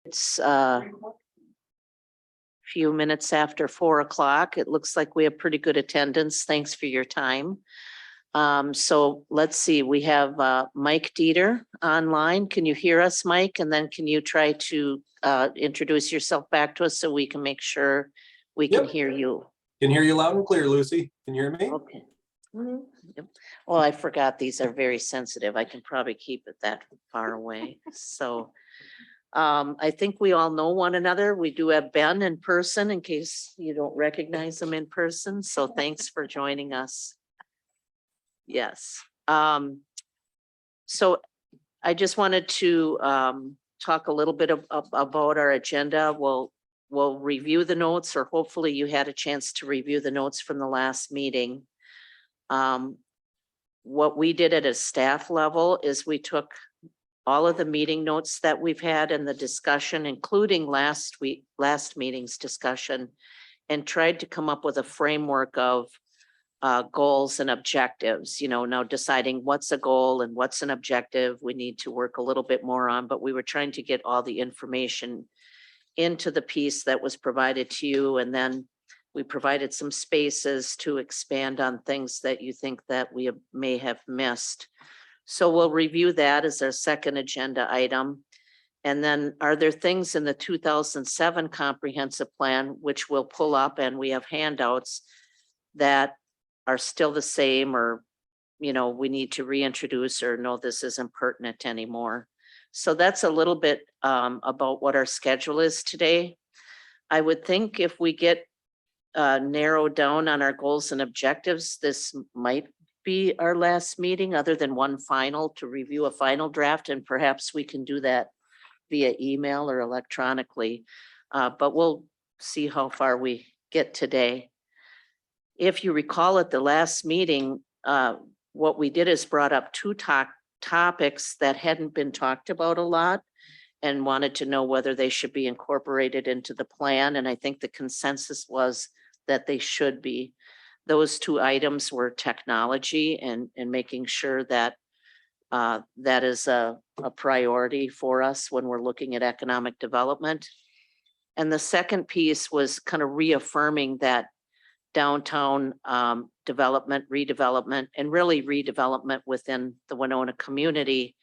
It's few minutes after 4 o'clock. It looks like we have pretty good attendance. Thanks for your time. So let's see, we have Mike Dieter online. Can you hear us, Mike? And then can you try to introduce yourself back to us so we can make sure we can Yep. hear you? Can hear you loud and clear, Lucy. Can you hear me? Okay. Yep. Well, I forgot these are very sensitive. I can probably keep it that far away. So I think we all know one another. We do have Ben in person in case you don't recognize him in person. So thanks for joining us. Yes. So I just wanted to talk a little bit about our agenda. We'll review the notes, or hopefully you had a chance to review the notes from the last meeting. What we did at a staff level is we took all of the meeting notes that we've had and the discussion, including last meeting's discussion, and tried to come up with a framework of goals and objectives. You know, now deciding what's a goal and what's an objective, we need to work a little bit more on, but we were trying to get all the information into the piece that was provided to you. And then we provided some spaces to expand on things that you think that we may have missed. So we'll review that as our second agenda item. And then are there things in the 2007 comprehensive plan, which we'll pull up, and we have handouts that are still the same, or, you know, we need to reintroduce, or no, this isn't pertinent anymore. So that's a little bit about what our schedule is today. I would think if we get narrowed down on our goals and objectives, this might be our last meeting other than one final to review a final draft, and perhaps we can do that via email or electronically. But we'll see how far we get today. If you recall at the last meeting, what we did is brought up two topics that hadn't been talked about a lot and wanted to know whether they should be incorporated into the plan. And I think the consensus was that they should be. Those two items were technology and making sure that that is a priority for us when we're looking at economic development. And the second piece was kind of reaffirming that downtown development, redevelopment, and really redevelopment within the Winona community,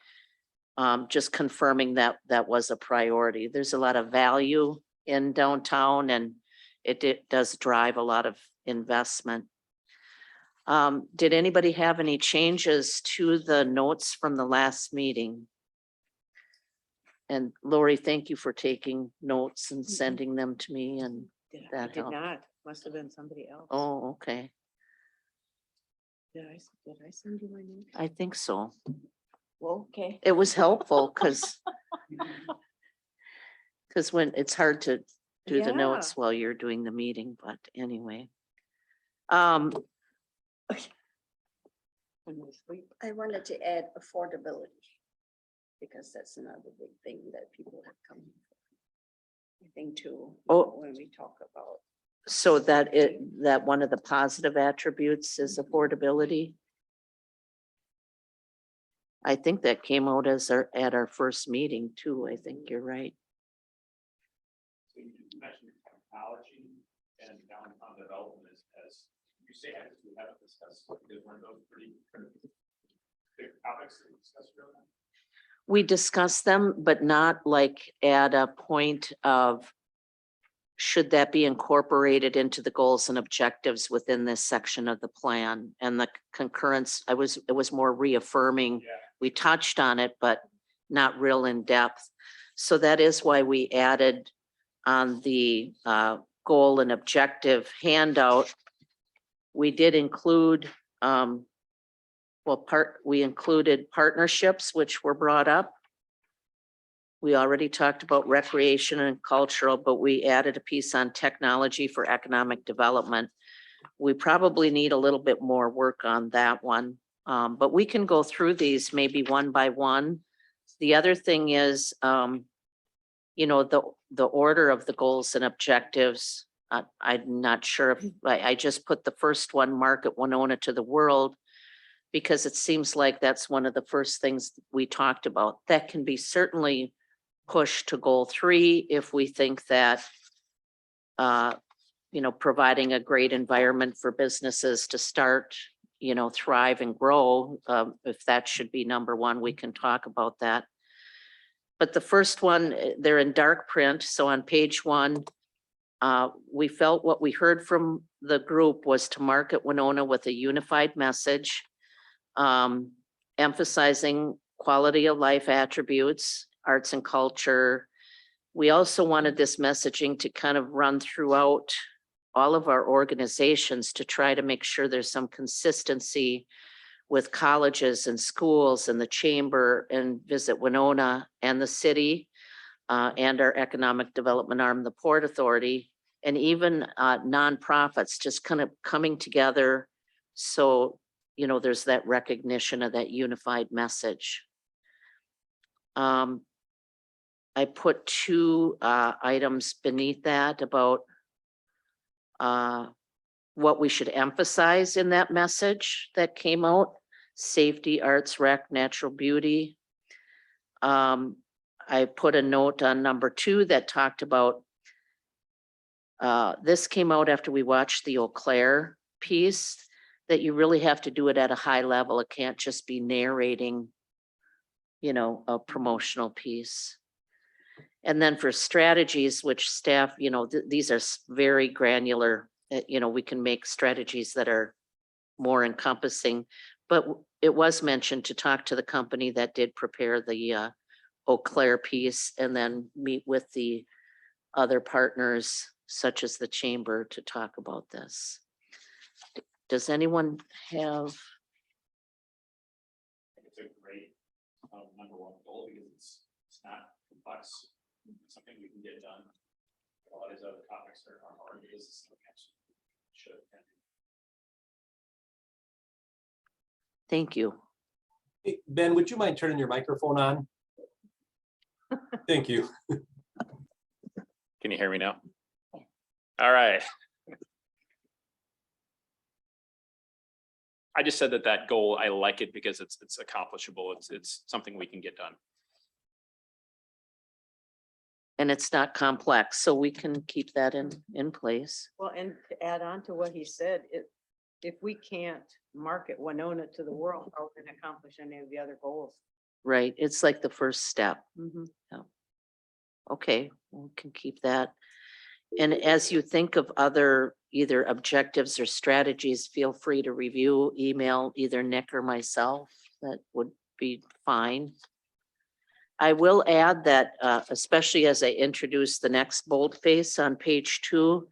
just confirming that that was a priority. There's a lot of value in downtown, and it does drive a lot of investment. Did anybody have any changes to the notes from the last meeting? And Lori, thank you for taking notes and sending them to me, and I that did helped. not. Must have been somebody else. Oh, okay. Did I send you my name? I think so. Well, okay. It was helpful because when it's hard to do the notes while you're doing the meeting, but anyway. When we sleep. I wanted to add affordability, because that's another big thing that people have come for. I think too, when we talk about. So that one of the positive attributes is affordability. I think that came out as at our first meeting too. I think you're right. So you mentioned technology and downtown development as you say, as we haven't discussed, because one of those pretty big topics that we discussed earlier. We discussed them, but not like at a point of should that be incorporated into the goals and objectives within this section of the plan. And the concurrence, it was more reaffirming. Yeah. We touched on it, but not real in depth. So that is why we added on the goal and objective handout. We did include, we included partnerships, which were brought up. We already talked about recreation and cultural, but we added a piece on technology for economic development. We probably need a little bit more work on that one, but we can go through these maybe one by one. The other thing is, you know, the order of the goals and objectives. I'm not sure if I just put the first one, market Winona to the world, because it seems like that's one of the first things we talked about. That can be certainly push to goal 3 if we think that providing a great environment for businesses to start, thrive and grow. If that should be number 1, we can talk about that. But the first one, they're in dark print. So on page 1, we felt what we heard from the group was to market Winona with a unified message, emphasizing quality of life attributes, arts and culture. We also wanted this messaging to kind of run throughout all of our organizations to try to make sure there's some consistency with colleges and schools and the chamber and Visit Winona and the city and our economic development arm, the Port Authority, and even nonprofits just kind of coming together. So, there's that recognition of that unified message. I put 2 items beneath that about what we should emphasize in that message that came out: safety, arts, rec, natural beauty. I put a note on number 2 that talked about, this came out after we watched the Eau Claire piece, that you really have to do it at a high level. It can't just be narrating, a promotional piece. And then for strategies, which staff, these are very granular, we can make strategies that are more encompassing, but it was mentioned to talk to the company that did prepare the Eau Claire piece and then meet with the other partners such as the chamber to talk about this. Does anyone have? I think it's a great number 1 goal because it's not complex. It's something we can get done. A lot of these other topics are hard because it's should. Thank you. Hey, Ben, would you mind turning your microphone on? Thank you. Can you hear me now? All right. I just said that goal, I like it because it's accomplishable. It's something we can get done. And it's not complex, so we can keep that in place. Well, and to add on to what he said, if we can't market Winona to the world, how are we gonna accomplish any of the other goals? Right, it's like the first step. Mhm. Okay, we can keep that. And as you think of other either objectives or strategies, feel free to review, email either Nick or myself. That would be fine. I will add that, especially as I introduce the next boldface on page 2.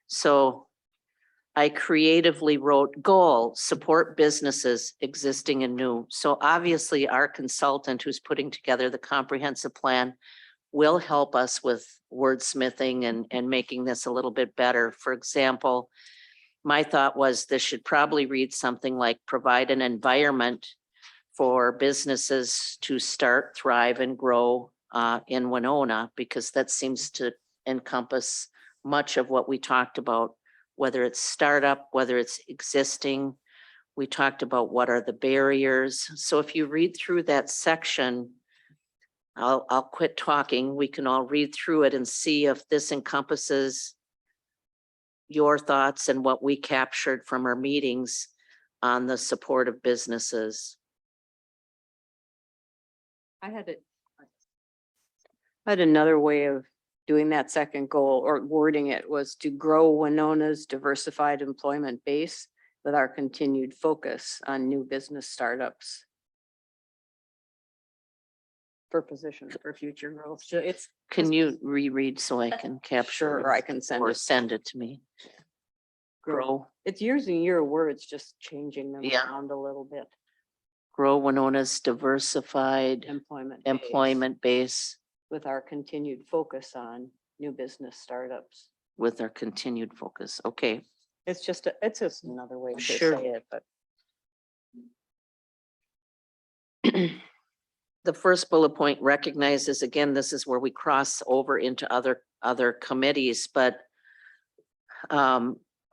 So I creatively wrote goal, support businesses existing and new. So obviously our consultant who's putting together the comprehensive plan will help us with wordsmithing and making this a little bit better. For example, my thought was this should probably read something like provide an environment for businesses to start, thrive, and grow in Winona, because that seems to encompass much of what we talked about, whether it's startup, whether it's existing. We talked about what are the barriers. So if you read through that section, I'll quit talking. We can all read through it and see if this encompasses your thoughts and what we captured from our meetings on the support of businesses. I had another way of doing that second goal or wording it was to grow Winona's diversified employment base with our continued focus on new business startups. For positions for future growth. So it's. Can you reread so I can capture Sure, I can send or it. send it to me? Grow, It's using your words, just changing them Yeah. around a little bit. grow Winona's diversified Employment. base employment base With our continued focus on new business startups. with our continued focus. Okay, It's just another way to Sure. say it, but. the first bullet point recognizes, again, this is where we cross over into other committees, but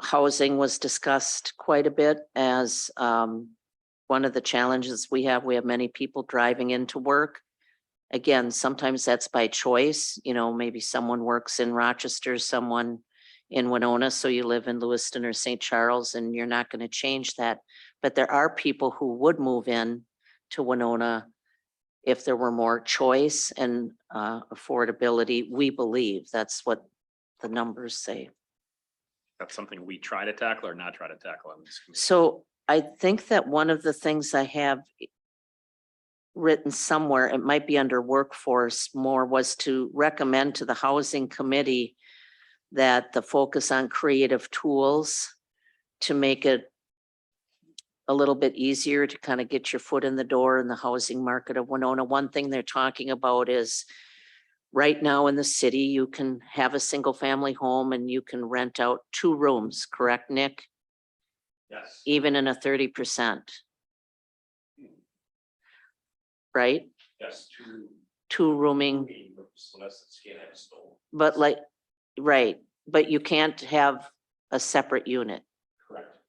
housing was discussed quite a bit as one of the challenges we have. We have many people driving into work Again, sometimes that's by choice, maybe someone works in Rochester, someone in Winona, so you live in Lewiston or St. Charles, and you're not going to change that. But there are people who would move in to Winona if there were more choice and affordability. We believe that's what the numbers say. That's something we try to tackle or not try to tackle on this committee. So I think that one of the things I have written somewhere, it might be under workforce more, was to recommend to the housing committee that the focus on creative tools to make it a little bit easier to kind of get your foot in the door in the housing market of Winona. One thing they're talking about is right now in the city, you can have a single family home and you can rent out 2 rooms, correct, Nick? Yes. Even in a 30%. Right? Yes, 2 rooming, so that's the scale I stole. but like, right, but you can't have a separate unit. Correct.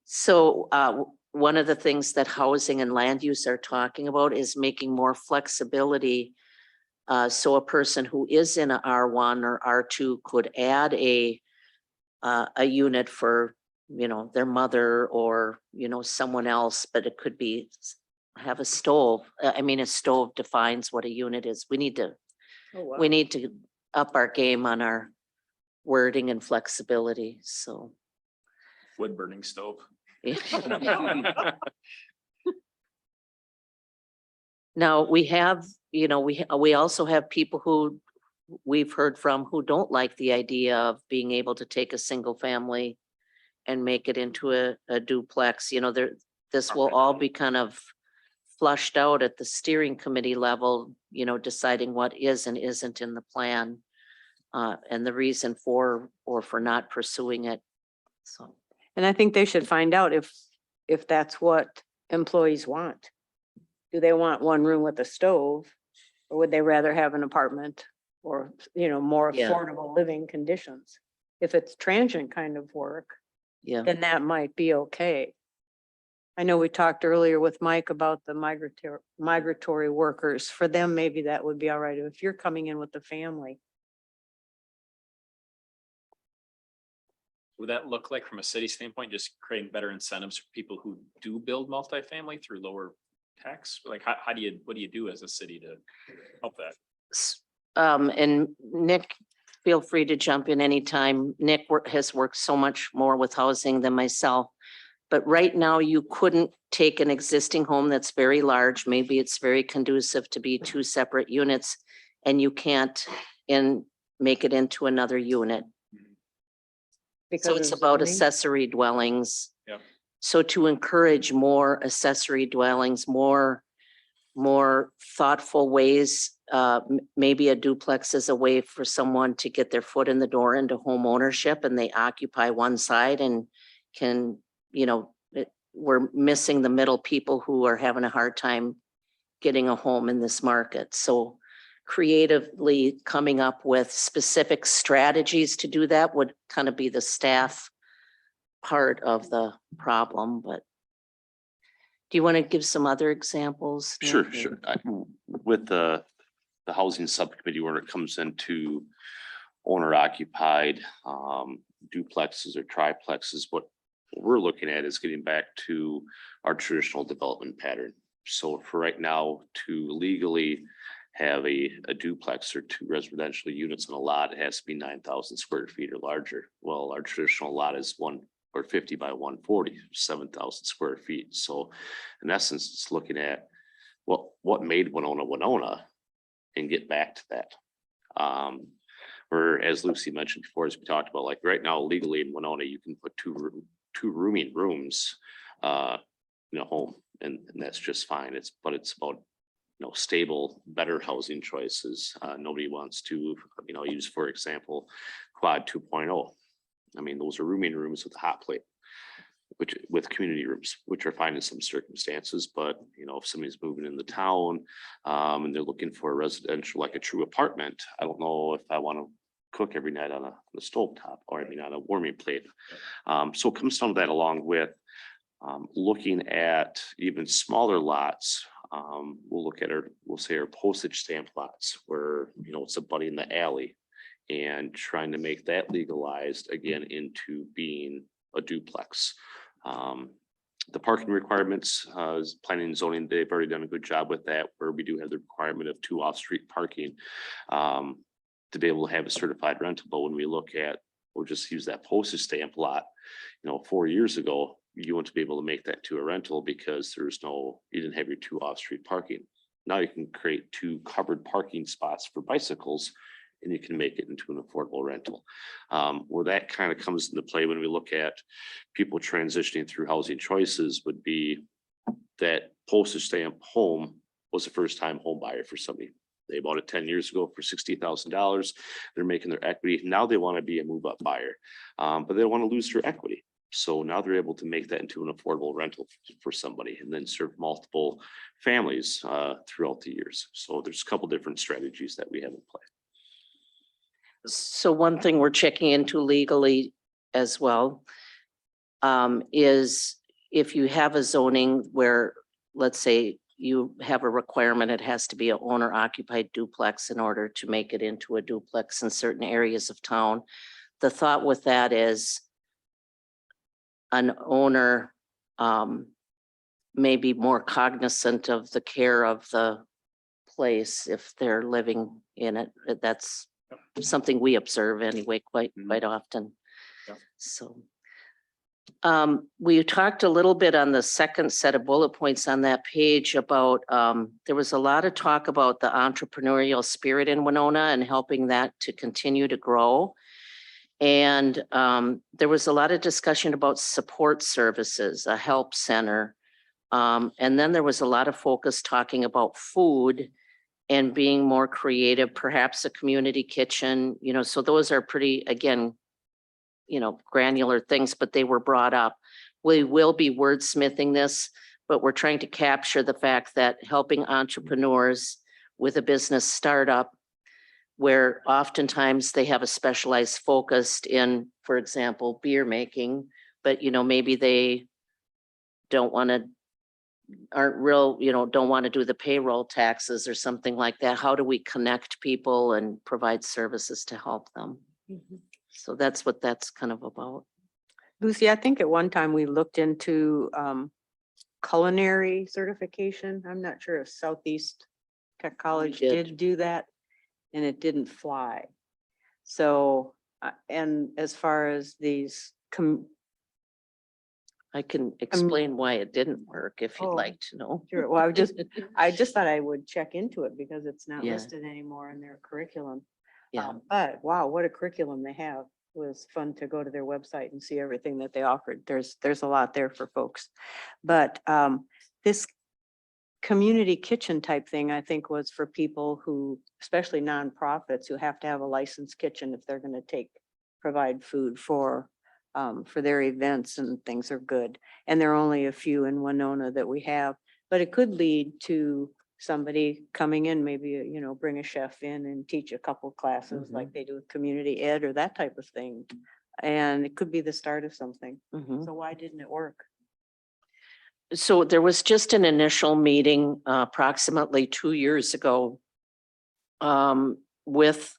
So one of the things that housing and land use are talking about is making more flexibility. So a person who is in a R1 or R2 could add a unit for, their mother or, someone else, but it could be have a stove. I mean, a stove defines what a unit is. We need to up our game on our wording and flexibility. So. Wood burning stove. Now, we have, we also have people who we've heard from who don't like the idea of being able to take a single family and make it into a duplex. This will all be kind of flushed out at the steering committee level, deciding what is and isn't in the plan, and the reason for or for not pursuing it. So. And I think they should find out if that's what employees want. Do they want 1 room with a stove, or would they rather have an apartment or, more Yeah. affordable living conditions? If it's transient kind of work, Yeah, then that might be okay. I know we talked earlier with Mike about the migratory workers. For them, maybe that would be all right if you're coming in with the family. Would that look like from a city standpoint, just creating better incentives for people who do build multifamily through lower tax? Like, what do you do as a city to help that? and Nick, feel free to jump in anytime. Nick has worked so much more with housing than myself. But right now you couldn't take an existing home that's very large. Maybe it's very conducive to be 2 separate units, and you can't make it into another unit. So it's of about zoning. accessory dwellings. Yep. So to encourage more accessory dwellings, more thoughtful ways, maybe a duplex is a way for someone to get their foot in the door into home ownership, and they occupy one side and can, we're missing the middle people who are having a hard time getting a home in this market. So creatively coming up with specific strategies to do that would kind of be the staff part of the problem. But do you want to give some other examples? Nick? Sure. With the housing subcommittee, when it comes into owner occupied duplexes or triplexes, what we're looking at is getting back to our traditional development pattern. So for right now, to legally have a duplex or 2 residential units on a lot, it has to be 9,000 square feet or larger. Well, our traditional lot is 50 by 140, 7,000 square feet. So in essence, it's looking at what made Winona and get back to that. Where, as Lucy mentioned before, as we talked about, like right now legally in Winona, you can put 2 rooming rooms in a home, and that's just fine. It's about stable, better housing choices. Nobody wants to, use, for example, quad 2.0. I mean, those are rooming rooms with a hot plate, which with community rooms, which are fine in some circumstances. But, if somebody's moving in the town and they're looking for a residential, like a true apartment, I don't know if I want to cook every night on a stove top, or on a warming plate. So it comes down to that, along with looking at even smaller lots We'll look at we'll say our postage stamp lots where, it's a buddy in the alley. And trying to make that legalized again into being a duplex. The parking requirements, planning and zoning, they've already done a good job with that, where we do have the requirement of 2 off-street parking. To be able to have a certified rental, but when we look at, we'll just use that postage stamp lot, 4 years ago, you want to be able to make that to a rental because you didn't have your 2 off-street parking. Now you can create 2 covered parking spots for bicycles and you can make it into an affordable rental. Where that kind of comes into play when we look at people transitioning through housing choices would be that postage stamp home was a first time home buyer for somebody. They bought it 10 years ago for $60,000. They're making their equity. Now they want to be a move up buyer, but they don't want to lose their equity. So now they're able to make that into an affordable rental for somebody and then serve multiple families throughout the years. So there's a couple different strategies that we have in play. So one thing we're checking into legally as well is if you have a zoning where, let's say you have a requirement, it has to be an owner occupied duplex in order to make it into a duplex in certain areas of town. The thought with that is an owner may be more cognizant of the care of the place if they're living in it. That's something we observe anyway, quite often. Yeah. So we talked a little bit on the second set of bullet points on that page about there was a lot of talk about the entrepreneurial spirit in Winona and helping that to continue to grow. And there was a lot of discussion about support services, a help center. And then there was a lot of focus talking about food and being more creative, perhaps a community kitchen, so those are pretty, again, granular things, but they were brought up. We will be wordsmithing this, but we're trying to capture the fact that helping entrepreneurs with a business startup, where oftentimes they have a specialized focus in, for example, beer making, but maybe they don't want to don't want to do the payroll taxes or something like that. How do we connect people and provide services to help them? So that's what that's kind of about. Lucy, I think at one time we looked into culinary certification. I'm not sure if Southeast Tech College did. did do that, and it didn't fly. So, and as far as these I can explain why it didn't work if you'd Oh, like to know. sure. Well, I just thought I would check into it because it's not Yeah. listed anymore in their curriculum. Yeah. But wow, what a curriculum they have. It was fun to go to their website and see everything that they offered. There's a lot there for folks. But this community kitchen type thing, I think, was for people who, especially nonprofits, who have to have a licensed kitchen if they're going to provide food for their events and things are good. And there are only a few in Winona that we have, but it could lead to somebody coming in, maybe, bring a chef in and teach a couple classes like they do with community ed or that type of thing. And it could be the start of something. Mhm. So why didn't it work? So there was just an initial meeting approximately 2 years ago with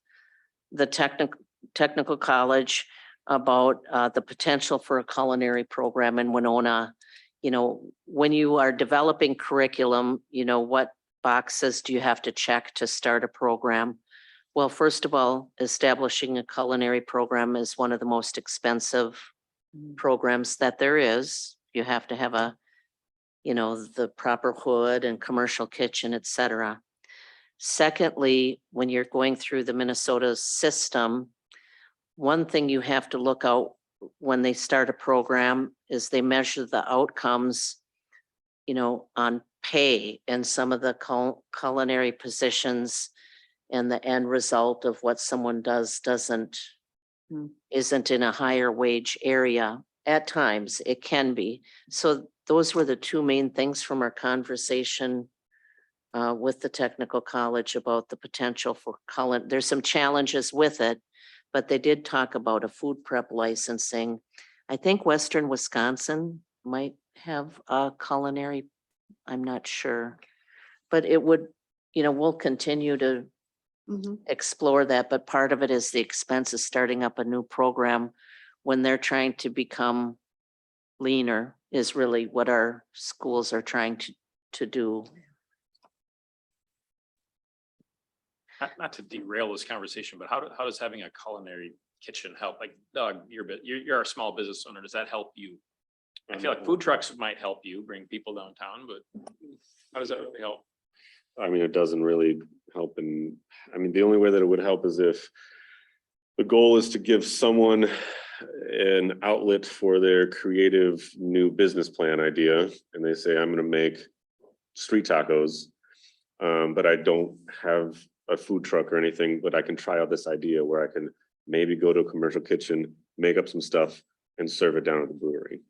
the technical college about the potential for a culinary program in Winona. When you are developing curriculum, what boxes do you have to check to start a program? Well, first of all, establishing a culinary program is one of the most expensive programs that there is. You have to have the proper hood and commercial kitchen, et cetera. Secondly, when you're going through the Minnesota system, one thing you have to look out when they start a program is they measure the outcomes, on pay and some of the culinary positions, and the end result of what someone does isn't in a higher wage area. At times it can be. So those were the two main things from our conversation with the technical college about the potential for culinary. There's some challenges with it, but they did talk about a food prep licensing. I think Western Wisconsin might have a culinary, I'm not sure. but it would, we'll continue to Mhm. explore that, but part of it is the expense of starting up a new program when they're trying to become leaner is really what our schools are trying to do. Not to derail this conversation, but how does having a culinary kitchen help? Like, Doug, you're a small business owner. Does that help you? I feel like food trucks might help you bring people downtown, but how does that really help? I mean, it doesn't really help. And I mean, the only way that it would help is if the goal is to give someone an outlet for their creative new business plan idea. And they say, I'm going to make street tacos, but I don't have a food truck or anything, but I can try out this idea where I can maybe go to a commercial kitchen, make up some stuff and serve it down at the brewery.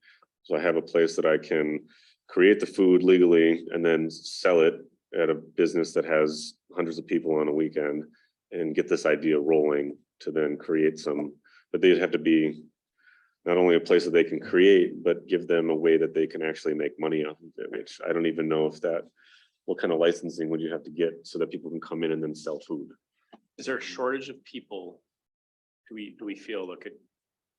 So I have a place that I can create the food legally and then sell it at a business that has hundreds of people on a weekend and get this idea rolling to then create some, but they'd have to be not only a place that they can create, but give them a way that they can actually make money off of it, which I don't even know if that, what kind of licensing would you have to get so that people can come in and then sell food? Is there a shortage of people? Do we feel that could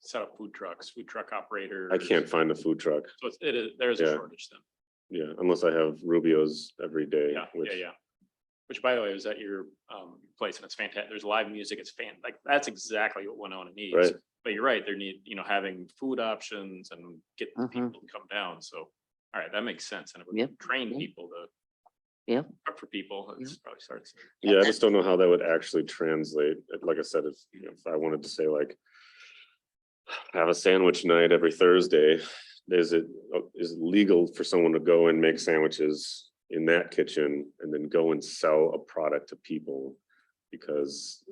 set up food trucks, food truck operators? I can't find a food truck. So there's a Yeah. shortage then. Yeah, unless I have Rubio's every day. Yeah, which, yeah. Which, by the way, was at your place, and it's fantastic. There's live music. It's like that's exactly what Winona needs. Right. But you're right. There need having food options and get Mhm. people to come down. So, all right, that makes sense. And it would Yep. train Yep. people to Yep. cook for people. It's probably starts. Yeah, I just don't know how that would actually translate. Like I said, if I wanted to say like, have a sandwich night every Thursday, is it legal for someone to go and make sandwiches in that kitchen and then go and sell a product to people? Because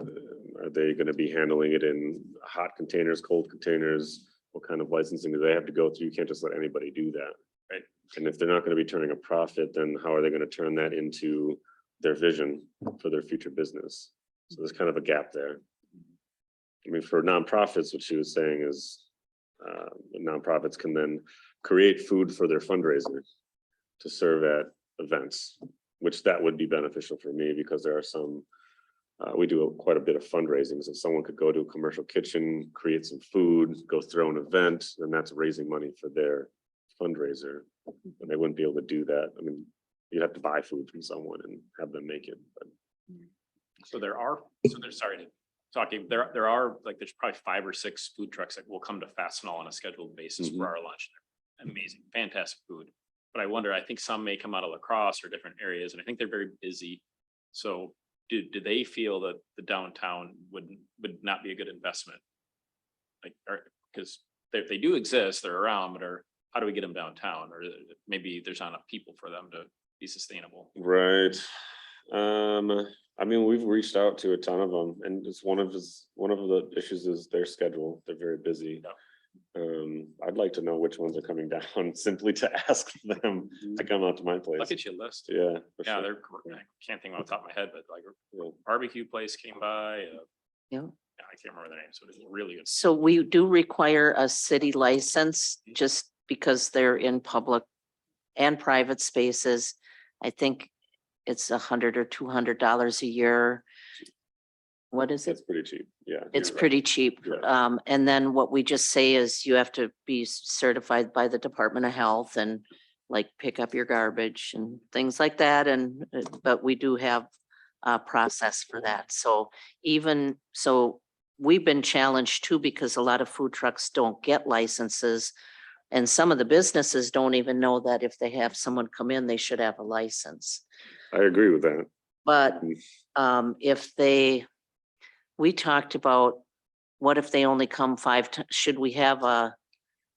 are they going to be handling it in hot containers, cold containers? What kind of licensing do they have to go through? You can't just let anybody do that. Right. And if they're not going to be turning a profit, then how are they going to turn that into their vision for their future business? So there's kind of a gap there. I mean, for nonprofits, what she was saying is nonprofits can then create food for their fundraiser to serve at events, which that would be beneficial for me because there are some, we do quite a bit of fundraising. So someone could go to a commercial kitchen, create some food, go throw an event, and that's raising money for their fundraiser. And they wouldn't be able to do that. I mean, you'd have to buy food from someone and have them make it. But So there's sorry to talking. There are like there's probably 5 or 6 food trucks that will come to Fastenal on a scheduled basis for our lunch. They're amazing, fantastic food. But I wonder, I think some may come out of La Crosse or different areas, and I think they're very busy. So do they feel that the downtown would not be a good investment? Like, because they do exist, they're around, but how do we get them downtown? Or maybe there's not enough people for them to be sustainable. right. I mean, we've reached out to a ton of them, and it's one of the issues is their schedule. They're very busy. I'd like to know which ones are coming down simply to ask them to come out to my I'll place. get you a list. Yeah. for Yeah, sure. I can't think off the top of my head, but like Yeah. barbecue place came by. Yeah. I can't remember the name, so it's really good. So we do require a city license just because they're in public and private spaces. I think it's $100 or $200 a year. What is it? It's pretty cheap. Yeah. It's you're right. pretty cheap. Yeah. And then what we just say is you have to be certified by the Department of Health and like pick up your garbage and things like that. And, but we do have a process for that. So we've been challenged too, because a lot of food trucks don't get licenses. And some of the businesses don't even know that if they have someone come in, they should have a license. I agree with that. But we talked about, what if they only come 5 times? Should we have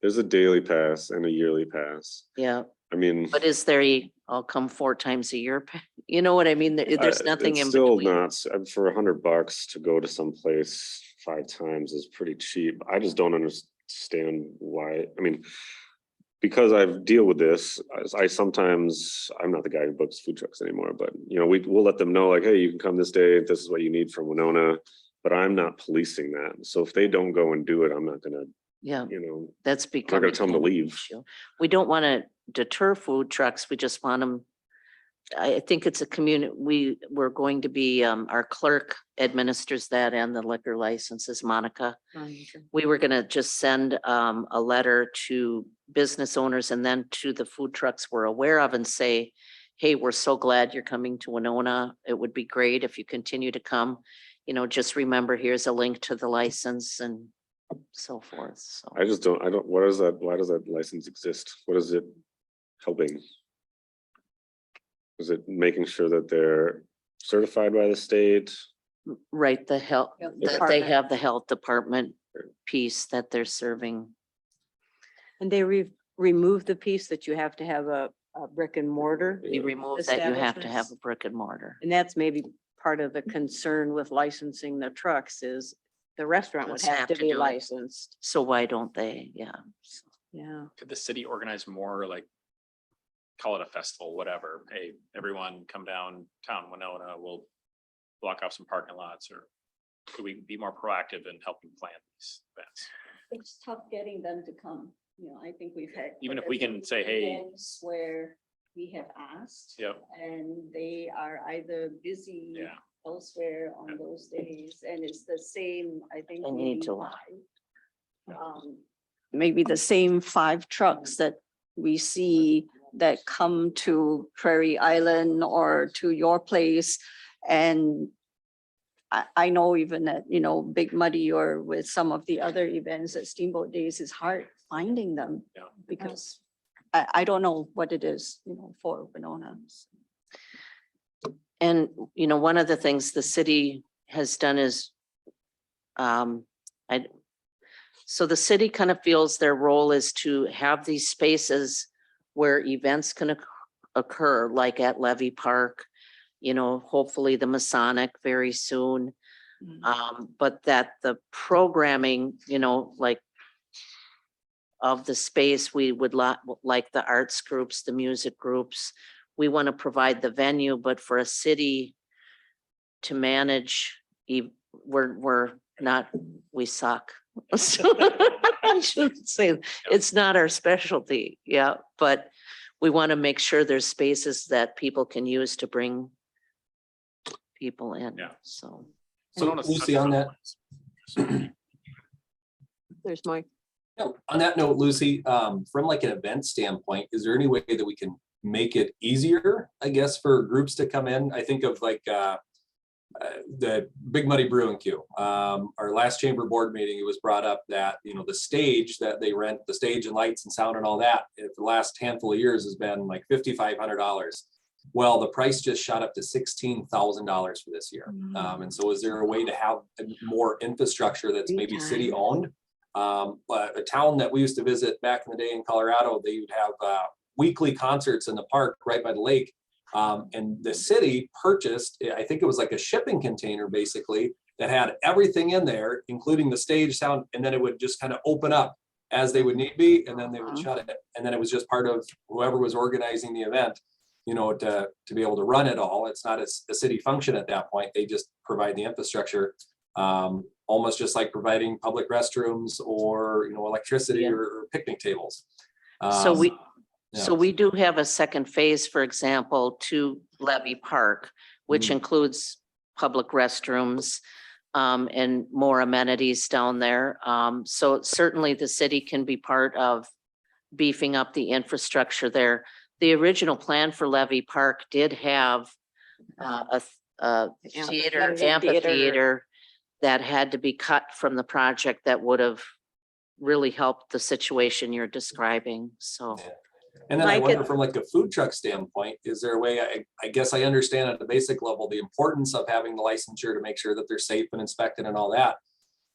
There's a daily pass and a yearly pass. yeah, I mean, but is there I'll come 4 times a year? You know what I mean? There's nothing it's in still between. not for $100 to go to some place 5 times is pretty cheap. I just don't understand why. I mean, because I deal with this, I'm not the guy who books food trucks anymore, but we'll let them know like, hey, you can come this day. This is what you need from Winona, but I'm not policing that. So if they don't go and do it, I'm not gonna, Yeah, I'm that's not becoming. gonna tell them to an leave. issue. We don't want to deter food trucks. We just want them I think it's a community, we're going to be, our clerk administers that and the liquor licenses, Monica. We were gonna just send a letter to business owners and then to the food trucks we're aware of and say, hey, we're so glad you're coming to Winona. It would be great if you continue to come. You know, just remember, here's a link to the license and so forth. So I don't, what is that? Why does that license exist? What is it helping? Is it making sure that they're certified by the state? right, the health, Health that they department. have the health department piece that they're serving. And they remove the piece that you have to have a brick and mortar. We remove that you have to have Establishments. a brick and mortar. And that's maybe part of the concern with licensing the trucks is the restaurant would Doesn't have have to to be do it. licensed. So why don't they? Yeah. Yeah. Could the city organize more, like, call it a festival, whatever, hey, everyone come downtown Winona, we'll block off some parking lots, or could we be more proactive in helping plan these events? It's tough getting them to come, you know, I think we've had. Even if quite a we can few say, hey- events where we have asked. Yep. And they are either busy Yeah. elsewhere on those days, and it's the same, I think. They need maybe to. maybe the same 5 trucks that we see that come to Prairie Island or to your place. And I know even at, you know, Big Muddy or with some of the other events at Steamboat Days, it's hard finding them. Yeah. Because I don't know what it is, you know, for Winona. And, you know, one of the things the city has done is, so the city kind of feels their role is to have these spaces where events can occur, like at Levy Park, you know, hopefully the Masonic very soon. But that the programming, you know, like of the space, we would like the arts groups, the music groups. We want to provide the venue, but for a city to manage, we're not, we suck. I shouldn't say, it's not our specialty, yeah, but we want to make sure there's spaces that people can use to bring people in, Yeah. so. So Lucy, on that, There's my. yeah, on that note, Lucy, from like an event standpoint, is there any way that we can make it easier, I guess, for groups to come in? I think of like the Big Muddy Brew and Q. Our last chamber board meeting, it was brought up that, you know, the stage that they rent, the stage and lights and sound and all that, for the last handful of years has been like $5,500. Well, the price just shot up to $16,000 for this year. And so is there a way to have more infrastructure that's maybe city owned? A town that we used to visit back in the day in Colorado, they would have weekly concerts in the park right by the lake. And the city purchased, I think it was like a shipping container basically that had everything in there, including the stage sound, and then it would just kind of open up as they would need be, and then they would shut it. And then it was just part of whoever was organizing the event, you know, to be able to run it all. It's not a city function at that point. They just provide the infrastructure, almost just like providing public restrooms or, you know, electricity Yeah. or picnic tables. So yeah. we do have a second phase, for example, to Levy Park, which includes public restrooms and more amenities down there. So certainly the city can be part of beefing up the infrastructure there. The original plan for Levy Park did have a amphitheater that had to be cut from the project that would have really helped the situation you're describing, so. And then I Mike, wonder from like a food truck standpoint, is there a way, I guess I understand at the basic level, the importance of having the licensure to make sure that they're safe and inspected and all that.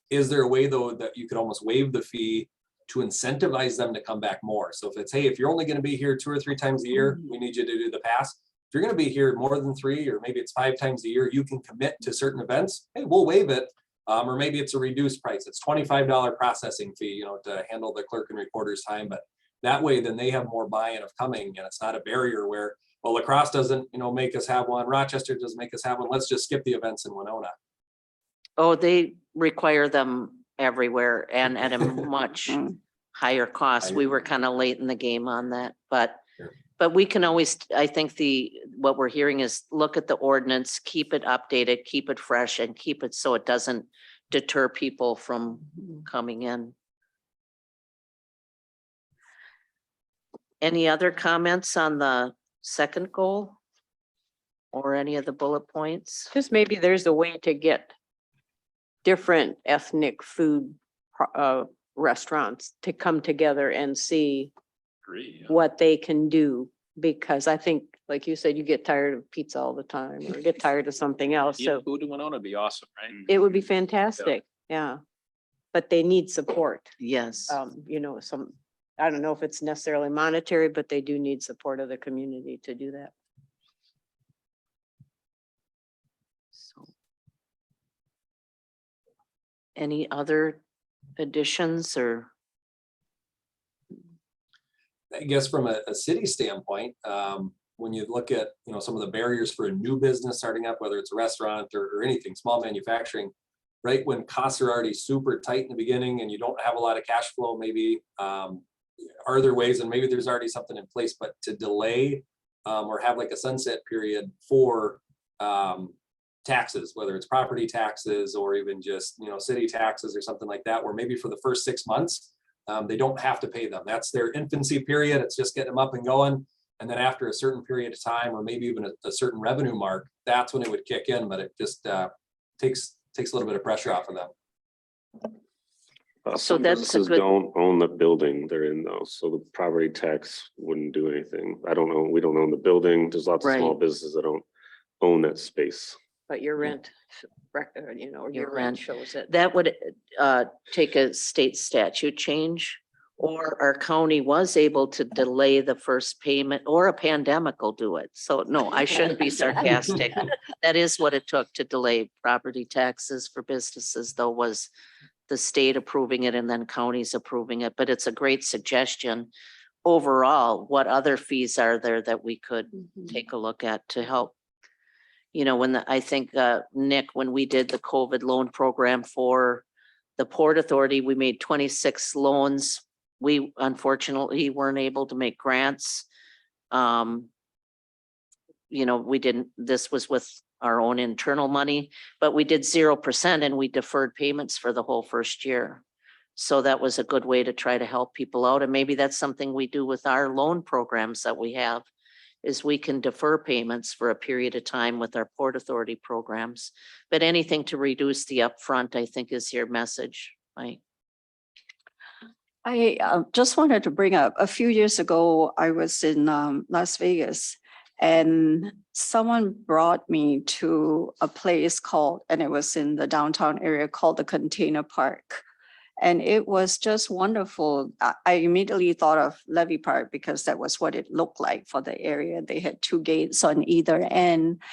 Is there a way though that you could almost waive the fee to incentivize them to come back more? So if it's, hey, if you're only gonna be here 2 or 3 times a year, we need you to do the pass. If you're gonna be here more than 3, or maybe it's 5 times a year, you can commit to certain events, hey, we'll waive it. Or maybe it's a reduced price. It's $25 processing fee, you know, to handle the clerk and reporter's time, but that way, then they have more buy-in of coming, and it's not a barrier where, well, La Crosse doesn't, you know, make us have one, Rochester doesn't make us have one, let's just skip the events in Winona. Oh, they require them everywhere and at a much higher cost. We were kind of late in the game on that, but But we can always, I think what we're hearing is look at the ordinance, keep it updated, keep it fresh, and keep it so it doesn't deter people from coming in. Any other comments on the second goal? Or any of the bullet points? Just maybe there's a way to get different ethnic food restaurants to come together and see what they can do. Because I think, like you said, you get tired of pizza all the time or get tired of something else. So Food in Winona would be awesome, right? it would be fantastic. Yeah. But they need support. Yes. You know, I don't know if it's necessarily monetary, but they do need support of the community to do that. So, any other additions or? I guess from a city standpoint, when you look at, you know, some of the barriers for a new business starting up, whether it's a restaurant or anything, small manufacturing, right? When costs are already super tight in the beginning and you don't have a lot of cash flow, maybe, are there ways, and maybe there's already something in place, but to delay or have like a sunset period for taxes, whether it's property taxes or even just, you know, city taxes or something like that, where maybe for the first 6 months, they don't have to pay them. That's their infancy period. It's just getting them up and going. And then after a certain period of time, or maybe even a certain revenue mark, that's when it would kick in, but it just takes a little bit of pressure off of them. So Some that's a businesses good- don't own the building they're in though, so the property tax wouldn't do anything. I don't know, we don't own the building. There's lots of small Right. businesses that don't own that space. But your rent, you know, Your your rent rent. shows it. That would take a state statute change, or our county was able to delay the first payment, or a pandemic will do it. So no, I shouldn't be sarcastic. That is what it took to delay property taxes for businesses, though, was the state approving it and then counties approving it. But it's a great suggestion. Overall, what other fees are there that we could take a look at to help? You know, I think, Nick, when we did the COVID loan program for the Port Authority, we made 26 loans. We unfortunately weren't able to make grants. You know, this was with our own internal money, but we did 0% and we deferred payments for the whole first year. So that was a good way to try to help people out. And maybe that's something we do with our loan programs that we have, is we can defer payments for a period of time with our Port Authority programs. But anything to reduce the upfront, I think, is your message, Mike. I just wanted to bring up, a few years ago, I was in Las Vegas and someone brought me to a place called, and it was in the downtown area, called the Container Park. And it was just wonderful. I immediately thought of Levy Park because that was what it looked like for the area. They had 2 gates on either end.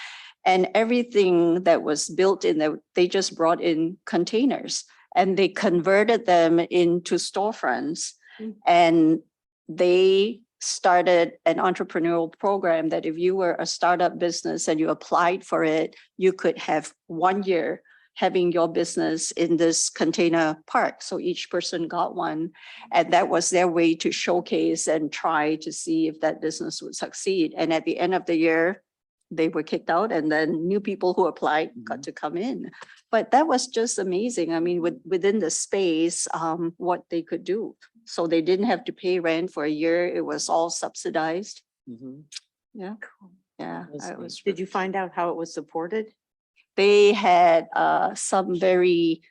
And everything that was built in there, they just brought in containers and they converted them into storefronts. And they started an entrepreneurial program that if you were a startup business and you applied for it, you could have 1 year having your business in this container park. So each person got one, and that was their way to showcase and try to see if that business would succeed. And at the end of the year, they were kicked out, and then new people who applied got to come in. But that was just amazing. I mean, within the space, what they could do. So they didn't have to pay rent for a year. It was all subsidized. Yeah. Yeah. That's it was Did you find out how it was supported? They had some very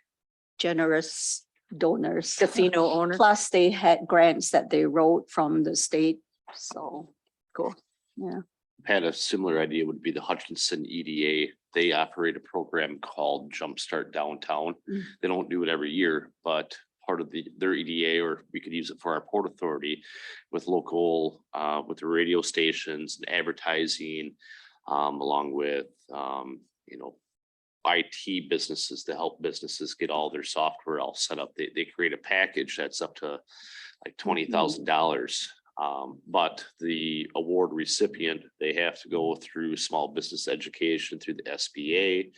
generous donors. Casino owner? Plus they had grants that they wrote from the state. So, cool. Yeah. Had a similar idea, would be the Hutchinson EDA. They operate a program called Jumpstart Downtown. They don't do it every year, but part of their EDA, or we could use it for our Port Authority with local, with the radio stations and advertising, along with, you know, IT businesses to help businesses get all their software all set up. They create a package that's up to like $20,000. But the award recipient, they have to go through small business education through the SBA,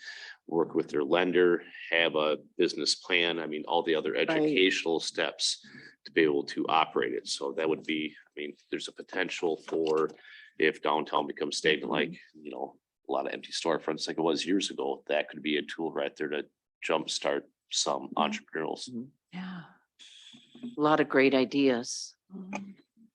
work with their lender, have a business plan. I mean, all the other educational steps to be able to operate it. So that would be, I mean, there's a potential for if downtown becomes stagnant, like, you know, a lot of empty storefronts like it was years ago, that could be a tool right there to jumpstart some entrepreneurs. Yeah. A lot of great ideas.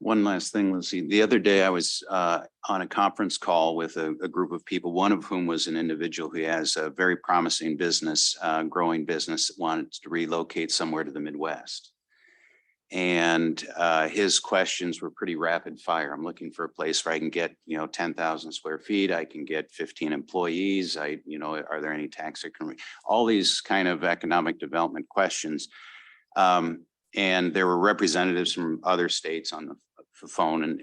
One last thing, Lucy. The other day I was on a conference call with a group of people, one of whom was an individual who has a very promising business, growing business, that wanted to relocate somewhere to the Midwest. And his questions were pretty rapid fire. I'm looking for a place where I can get, 10,000 square feet. I can get 15 employees. Are there any tax, all these kind of economic development questions. And there were representatives from other states on the phone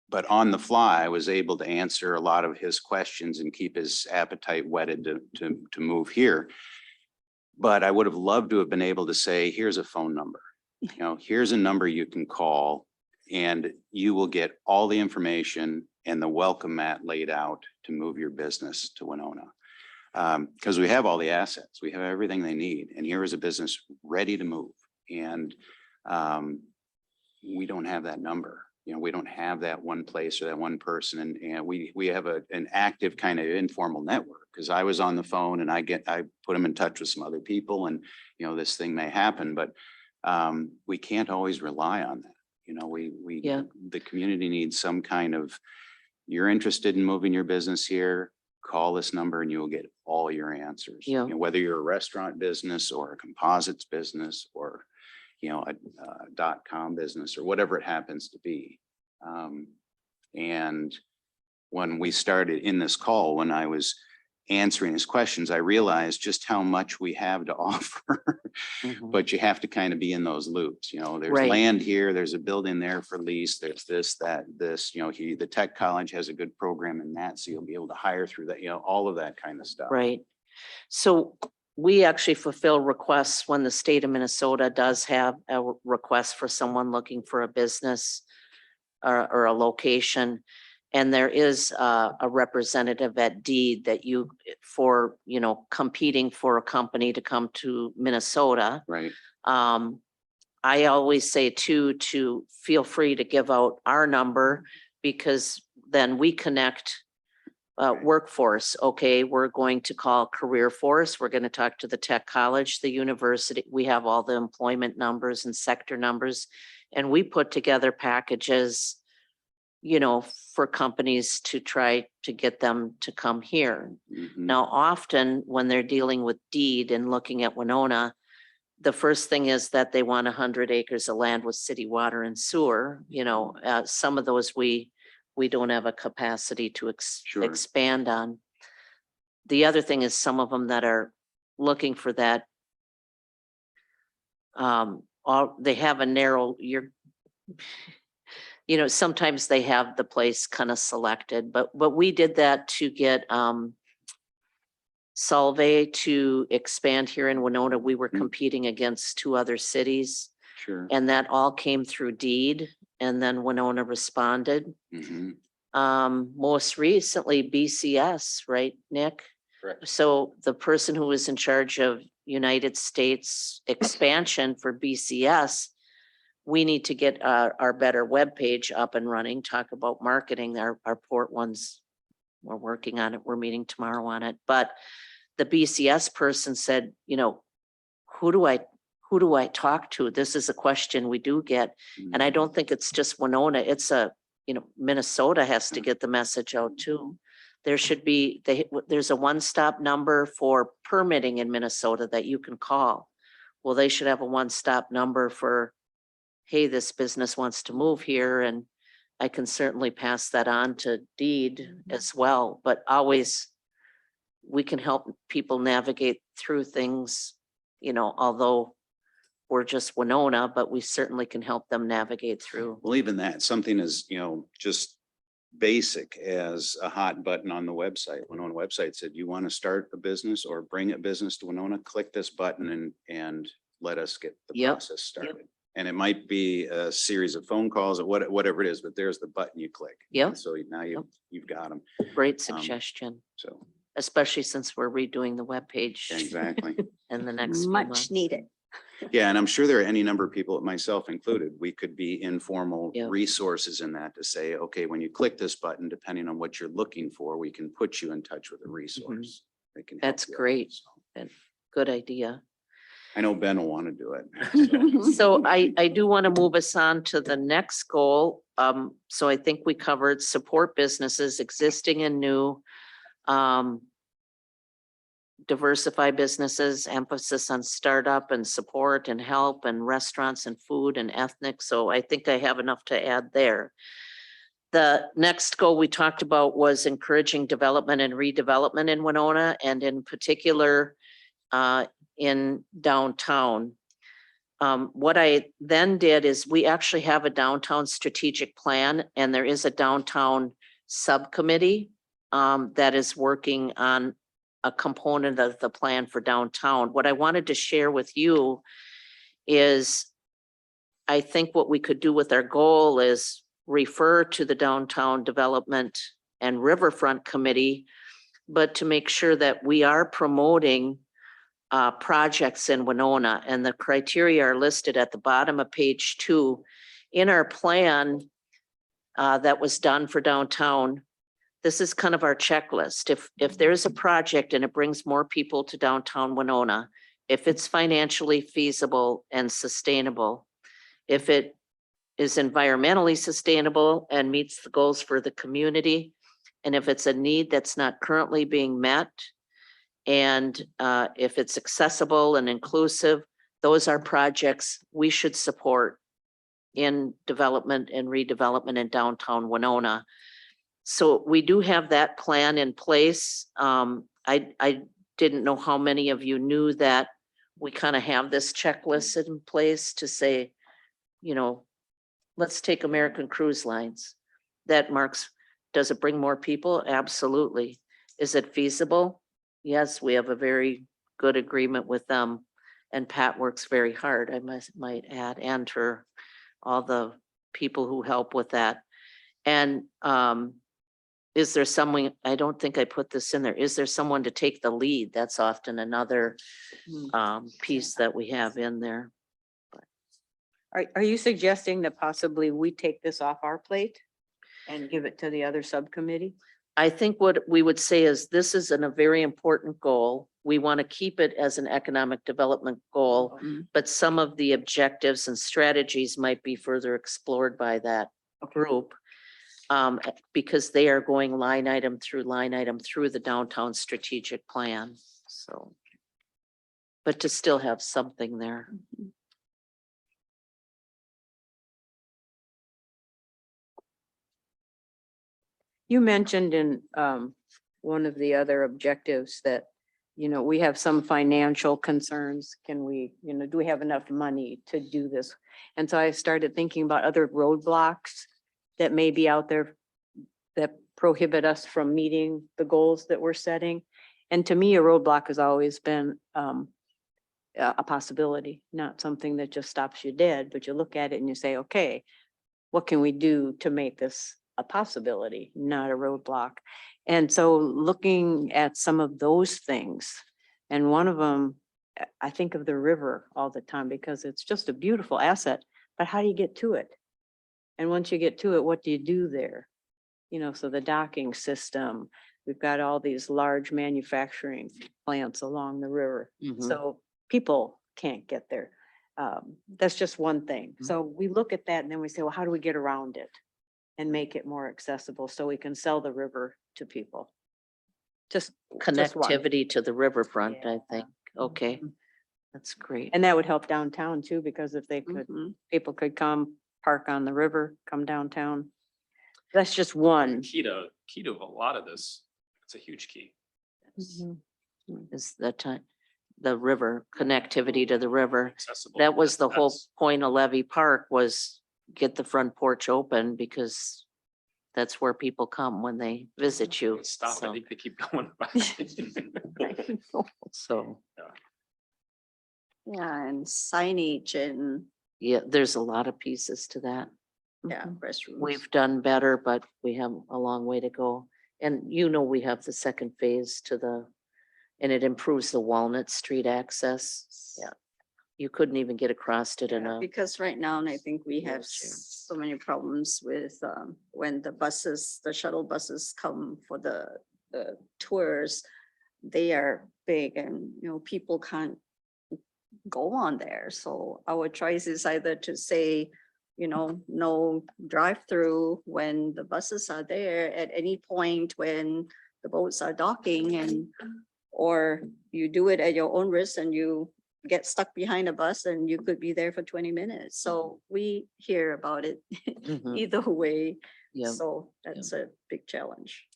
but on the fly, I was able to answer a lot of his questions and keep his appetite whetted to move here. But I would have loved to have been able to say, here's a phone number, here's a number you can call and you will get all the information and the welcome mat laid out to move your business to Winona. Because we have all the assets, we have everything they need. And here is a business ready to move. And we don't have that number. We don't have that one place or that one person. And we have an active kind of informal network, because I was on the phone and I put them in touch with some other people, and this thing may happen, but we can't always rely on that. Yeah. The community needs some kind of, you're interested in moving your business here, call this number and you will get all your answers. Yeah. Whether you're a restaurant business or a composites business or a .com business or whatever it happens to be. And when we started in this call, when I was answering his questions, I realized just how much we have to offer, but you have to kind of be in those loops. There's Right. land here, there's a building there for lease, there's this, that, this, the tech college has a good program in that. So you'll be able to hire through that, all of that kind of stuff. Right. So we actually fulfill requests when the state of Minnesota does have a request for someone looking for a business or a location. And there is a representative at Deed that competing for a company to come to Minnesota. Right. I always say too, to feel free to give out our number, because then we connect workforce. Okay, we're going to call career force. We're going to talk to the tech college, the university. We have all the employment numbers and sector numbers, and we put together packages, for companies to try to get them to come here. Now, often when they're dealing with Deed and looking at Winona, the first thing is that they want 100 acres of land with city water and sewer. Some of those we don't have a capacity to Sure. expand on. The other thing is some of them that are looking for that, they have a narrow, sometimes they have the place kind of selected, but we did that to get Solvay to expand here in Winona. We were competing against 2 other cities, Sure. and that all came through Deed, and then Winona responded. Most recently BCS, right, Nick? Correct. So the person who was in charge of United States expansion for BCS, we need to get our better webpage up and running, talk about marketing. Our port ones, we're working on it. We're meeting tomorrow on it. But the BCS person said, who do I talk to? This is a question we do get. And I don't think it's just Winona. It's Minnesota has to get the message out too. There should be, there's a one-stop number for permitting in Minnesota that you can call. Well, they should have a one-stop number for, hey, this business wants to move here, and I can certainly pass that on to Deed as well. But always, we can help people navigate through things, although we're just Winona, but we certainly can help them navigate through. Well, even that, something is, just basic as a hot button on the website. Winona website said, you want to start a business or bring a business to Winona, click this button and let us get the Yep. process started. And it might be a series of phone calls or whatever it is, but there's the button you click. Yep. So now you've got them. Great suggestion, So especially since we're redoing the webpage exactly. in the next few Much months. needed. Yeah, and I'm sure there are any number of people, myself included, we could be informal Yeah. resources in that to say, okay, when you click this button, depending on what you're looking for, we can put you in touch with a resource. that can help That's you out. great. So, Good idea. I know Ben will want to do it. So I do want to move us on to the next goal. So I think we covered support businesses existing and new. Diversify businesses, emphasis on startup and support and help and restaurants and food and ethnic. So I think I have enough to add there. The next goal we talked about was encouraging development and redevelopment in Winona, and in particular in downtown. What I then did is we actually have a downtown strategic plan, and there is a downtown subcommittee that is working on a component of the plan for downtown. What I wanted to share with you is I think what we could do with our goal is refer to the Downtown Development and Riverfront Committee, but to make sure that we are promoting projects in Winona, and the criteria are listed at the bottom of page 2. In our plan that was done for downtown, this is kind of our checklist. If there's a project and it brings more people to downtown Winona, if it's financially feasible and sustainable, if it is environmentally sustainable and meets the goals for the community, and if it's a need that's not currently being met, and if it's accessible and inclusive, those are projects we should support in development and redevelopment in downtown Winona. So we do have that plan in place. I didn't know how many of you knew that we kind of have this checklist in place to say, you know, let's take American Cruise Lines. That marks, does it bring more people? Absolutely. Is it feasible? Yes, we have a very good agreement with them. And Pat works very hard, I might add, and her, all the people who help with that. And is there someone, I don't think I put this in there, is there someone to take the lead? That's often another piece that we have in there. Are you suggesting that possibly we take this off our plate and give it to the other subcommittee? I think what we would say is this is a very important goal. We want to keep it as an economic development goal, but some of the objectives and strategies might be further explored by that group. Because they are going line item through the downtown strategic plan, so. But to still have something there. You mentioned in one of the other objectives that, you know, we have some financial concerns. Can we, you know, do we have enough money to do this? And so I started thinking about other roadblocks that may be out there that prohibit us from meeting the goals that we're setting. And to me, a roadblock has always been a possibility, not something that just stops you dead, but you look at it and you say, okay, what can we do to make this a possibility, not a roadblock? And so looking at some of those things, and one of them, I think of the river all the time because it's just a beautiful asset, but how do you get to it? And once you get to it, what do you do there? You know, so the docking system, we've got all these large manufacturing plants along the river. So people can't get there. That's just one thing. So we look at that and then we say, well, how do we get around it and make it more accessible so we can sell the river to people? Just one. Connectivity to the riverfront, I think. Okay, Mhm. that's great. And that would help downtown too, because if they could, people could come park on the river, come downtown. That's just one. Key to a lot of this, it's a huge key. Is the time, the river, connectivity to the river. Accessible. That was the whole That's- point of Levy Park, was get the front porch open because that's where people come when they visit you. Stop, I So- think they keep going by. So, Yeah, and signage and, yeah, there's a lot of pieces to that. yeah, Mhm. restrooms. We've done better, but we have a long way to go. And you know, we have the second phase to the, and it improves the Walnut Street access. Yeah. You couldn't even get across it in Yeah, a, because right now, and I think we have wheelchair. so many problems with when the buses, the shuttle buses come for the tours. They are big and, people can't go on there. So our choice is either to say, no drive-through when the buses are there at any point when the boats are docking, and or you do it at your own risk and you get stuck behind a bus and you could be there for 20 minutes. So we hear about it Mhm, either way. yeah. So that's a big challenge.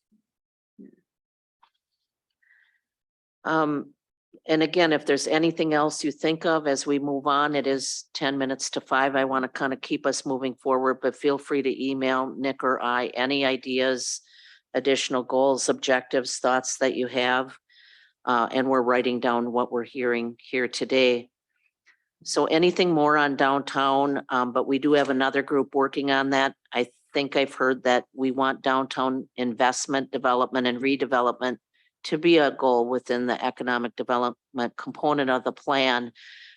And again, if there's anything else you think of as we move on, it is 10 minutes to 5. I want to kind of keep us moving forward, but feel free to email Nick or I any ideas, additional goals, objectives, thoughts that you have. And we're writing down what we're hearing here today. So anything more on downtown, but we do have another group working on that. I think I've heard that we want downtown investment, development and redevelopment to be a goal within the economic development component of the plan,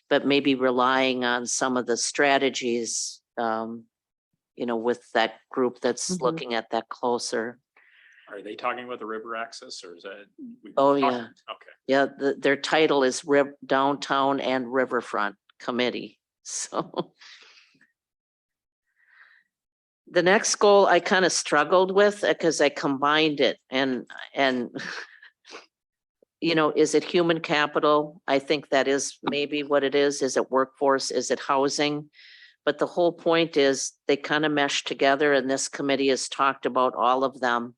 but maybe relying on some of the strategies, with that group that's Mhm. looking at that closer. Are they talking about the river access or is that? we've Oh, talked- yeah. Okay. Yeah, their title is Downtown and Riverfront Committee, so. The next goal I kind of struggled with because I combined it and is it human capital? I think that is maybe what it is. Is it workforce? Is it housing? But the whole point is they kind of mesh together and this committee has talked about all of them.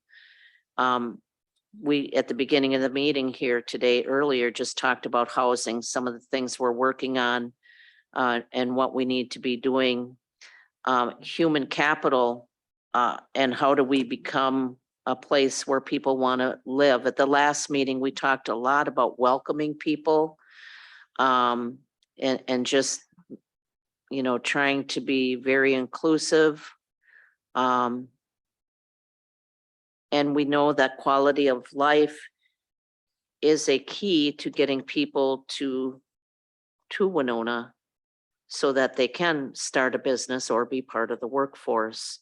We, at the beginning of the meeting here today, earlier, just talked about housing, some of the things we're working on and what we need to be doing. Human capital and how do we become a place where people want to live. At the last meeting, we talked a lot about welcoming people and just, trying to be very inclusive. And we know that quality of life is a key to getting people to Winona so that they can start a business or be part of the workforce.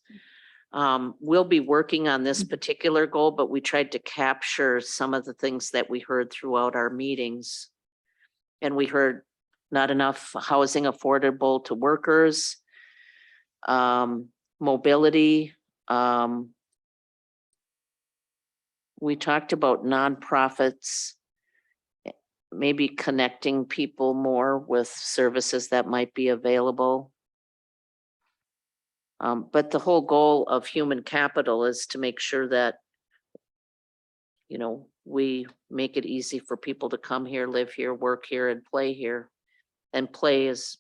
We'll be working on this particular goal, but we tried to capture some of the things that we heard throughout our meetings. And we heard not enough housing affordable to workers, mobility. We talked about nonprofits, maybe connecting people more with services that might be available. But the whole goal of human capital is to make sure that, we make it easy for people to come here, live here, work here, and play here. And play is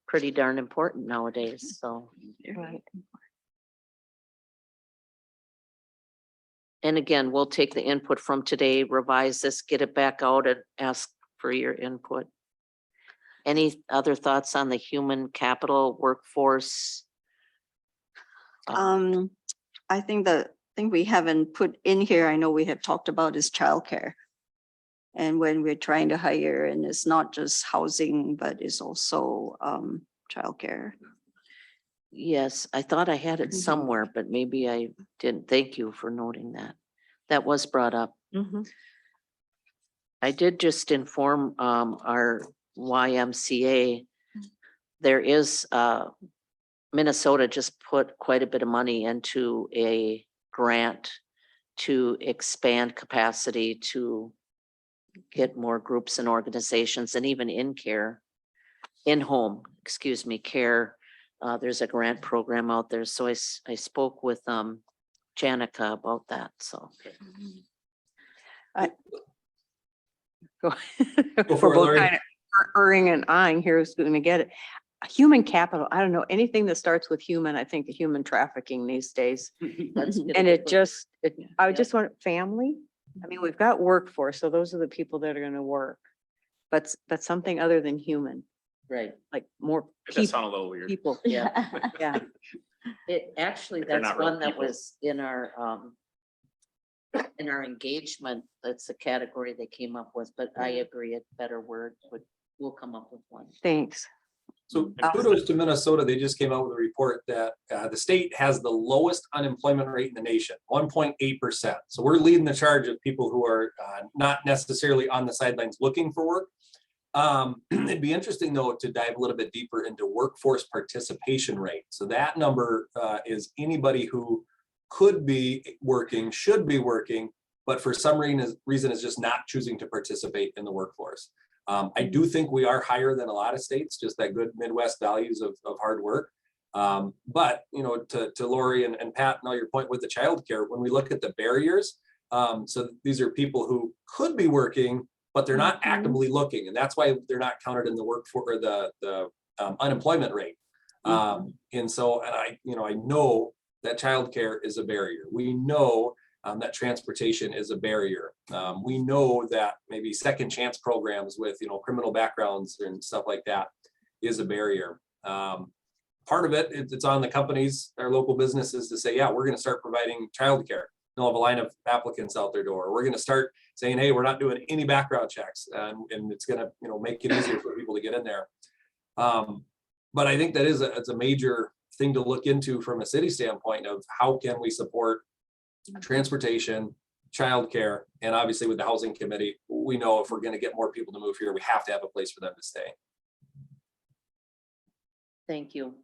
pretty darn important nowadays, so. Right. And again, we'll take the input from today, revise this, get it back out and ask for your input. Any other thoughts on the human capital workforce? I think the thing we haven't put in here, I know we have talked about is childcare. And when we're trying to hire, and it's not just housing, but it's also childcare. Yes, I thought I had it Mhm. somewhere, but maybe I didn't. Thank you for noting that. That was brought up. Mhm. I did just inform our YMCA. There is Minnesota just put quite a bit of money into a grant to expand capacity to get more groups and organizations and even in-home care. There's a grant program out there. So I spoke with Janica about that, so. Go. Go We're for it, both Lori. kind of erring and eyeing here who's going to get it. Human capital, I don't know, anything that starts with human, I think human trafficking these days. That's And it just, I Yeah. just want family. I mean, we've got workforce, so those are the people that are going to work. But something other than human, Right. like more It does people, sound a little weird. people. Yeah. Yeah. It actually, They're that's not real one that people. was in our engagement. That's the category they came up with, but I agree, a better word would we'll come up with one. Thanks. So kudos to Minnesota. They just came out with a report that the state has the lowest unemployment rate in the nation, 1.8%. So we're leading the charge of people who are not necessarily on the sidelines looking for work. It'd be interesting though to dive a little bit deeper into workforce participation rate. So that number is anybody who could be working, should be working, but for some reason is just not choosing to participate in the workforce. I do think we are higher than a lot of states, just that good Midwest values of hard work. But you know, to Lori and Pat, now your point with the childcare, when we look at the barriers, so these are people who could be working, but they're not actively looking, and that's why they're not counted in the workforce or the unemployment rate. And so, and I know that childcare is a barrier. We know that transportation is a barrier. We know that maybe second chance programs with criminal backgrounds and stuff like that is a barrier. Part of it, it's on the companies, our local businesses, to say, yeah, we're going to start providing childcare. They'll have a line of applicants out their door. We're going to start saying, hey, we're not doing any background checks, and it's going to make it easier for people to get in there. But I think that it's a major thing to look into from a city standpoint of how can we support transportation, childcare, and obviously with the housing committee, we know if we're going to get more people to move here, we have to have a place for them to stay. Thank you.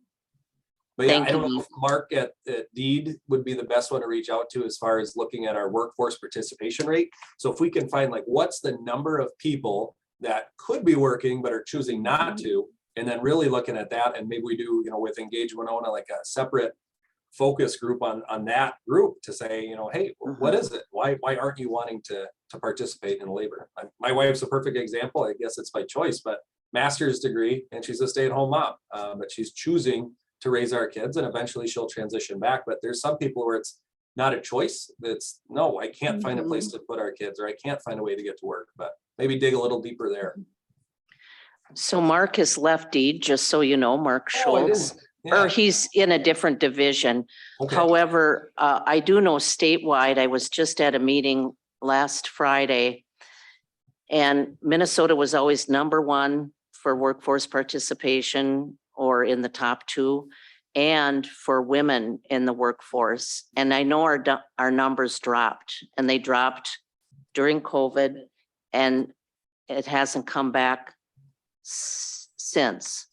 But yeah, Thank I don't you. know if Mark at Deed would be the best one to reach out to as far as looking at our workforce participation rate. So if we can find like what's the number of people that could be working but are choosing not to, and then really looking at that, and maybe we do with Engage Winona like a separate focus group on that group to say, hey, what is it? Why aren't you wanting to participate in labor? My wife's a perfect example. I guess it's by choice, but master's degree, and she's a stay-at-home mom, but she's choosing to raise our kids, and eventually she'll transition back. But there's some people where it's not a choice. It's no, I can't find a place to put our kids, or I can't find a way to get to work. But maybe dig a little deeper there. So Mark has left Deed, just so you know, Mark Oh, I Schultz. didn't. Or Yeah. he's in a different division. Okay. However, I do know statewide, I was just at a meeting last Friday, and Minnesota was always #1 for workforce participation, or in the top 2, and for women in the workforce. And I know our numbers dropped, and they dropped during COVID, and it hasn't come back since.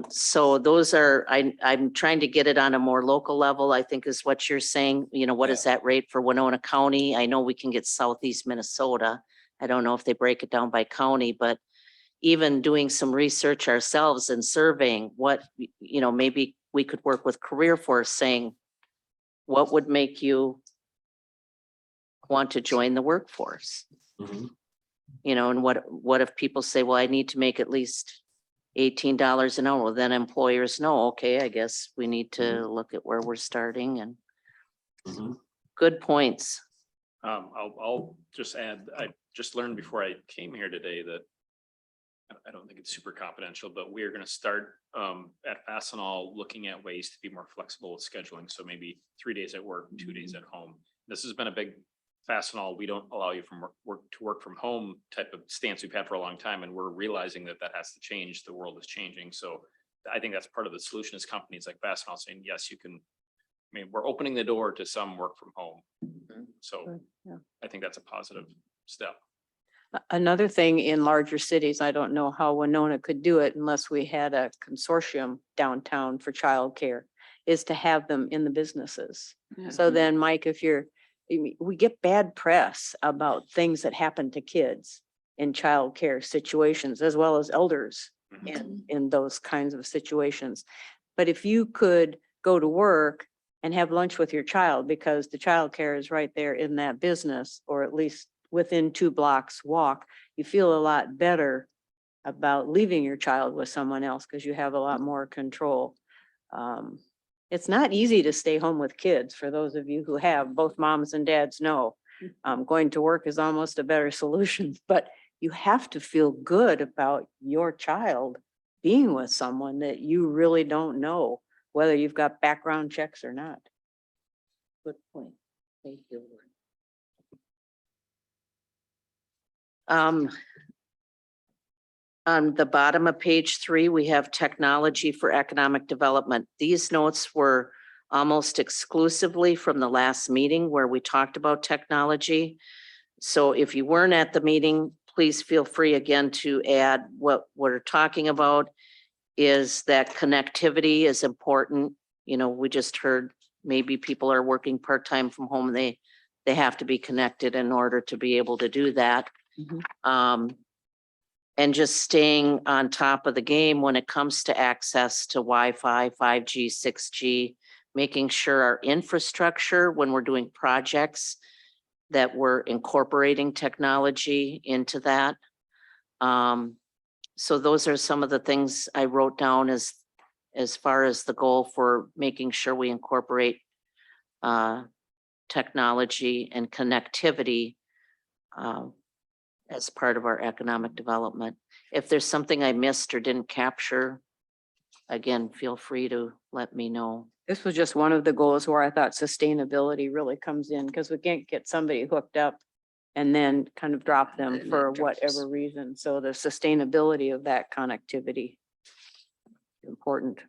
So those are, I'm trying to get it on a more local level, I think is what you're saying. What is that rate for Winona County? I know we can get Southeast Minnesota. I don't know if they break it down by county, but even doing some research ourselves and surveying what, maybe we could work with Career Force saying, what would make you want to join the workforce? Mhm. And what if people say, well, I need to make at least $18 an hour? Well, then employers know, okay, I guess we need to look at where we're starting. And Mhm. good points. I'll just add, I just learned before I came here today that I don't think it's super confidential, but we are going to start at Fastenal looking at ways to be more flexible with scheduling. So maybe 3 days at work, 2 days at home. This has been a big Fastenal. We don't allow you from work from home type of stance we've had for a long time. And we're realizing that has to change. The world is changing. So I think that's part of the solution is companies like Fastenal saying, yes, you can. I mean, we're opening the door to some work from home. So Yeah. I think that's a positive step. Another thing in larger cities, I don't know how Winona could do it unless we had a consortium downtown for childcare, is to have them in the businesses. So then, Mike, we get bad press about things that happen to kids in childcare situations, as well as elders in those kinds of situations. But if you could go to work and have lunch with your child, because the childcare is right there in that business, or at least within 2 blocks walk, you feel a lot better about leaving your child with someone else because you have a lot more control. It's not easy to stay home with kids. For those of you who have, both moms and dads know, going to work is almost a better solution, but you have to feel good about your child being with someone that you really don't know whether you've got background checks or not. Good point. Thank you. On the bottom of page 3, we have technology for economic development. These notes were almost exclusively from the last meeting where we talked about technology. So if you weren't at the meeting, please feel free again to add what we're talking about is that connectivity is important. You know, we just heard maybe people are working part-time from home. They have to be connected in order to be able to do that. And just staying on top of the game when it comes to access to Wi-Fi, 5G, 6G, making sure our infrastructure, when we're doing projects, that we're incorporating technology into that. So those are some of the things I wrote down as far as the goal for making sure we incorporate technology and connectivity as part of our economic development. If there's something I missed or didn't capture, again, feel free to let me know. This was just one of the goals where I thought sustainability really comes in, because we can't get somebody hooked up and then kind of drop them And for it drops. whatever reason. So the sustainability of that connectivity, important.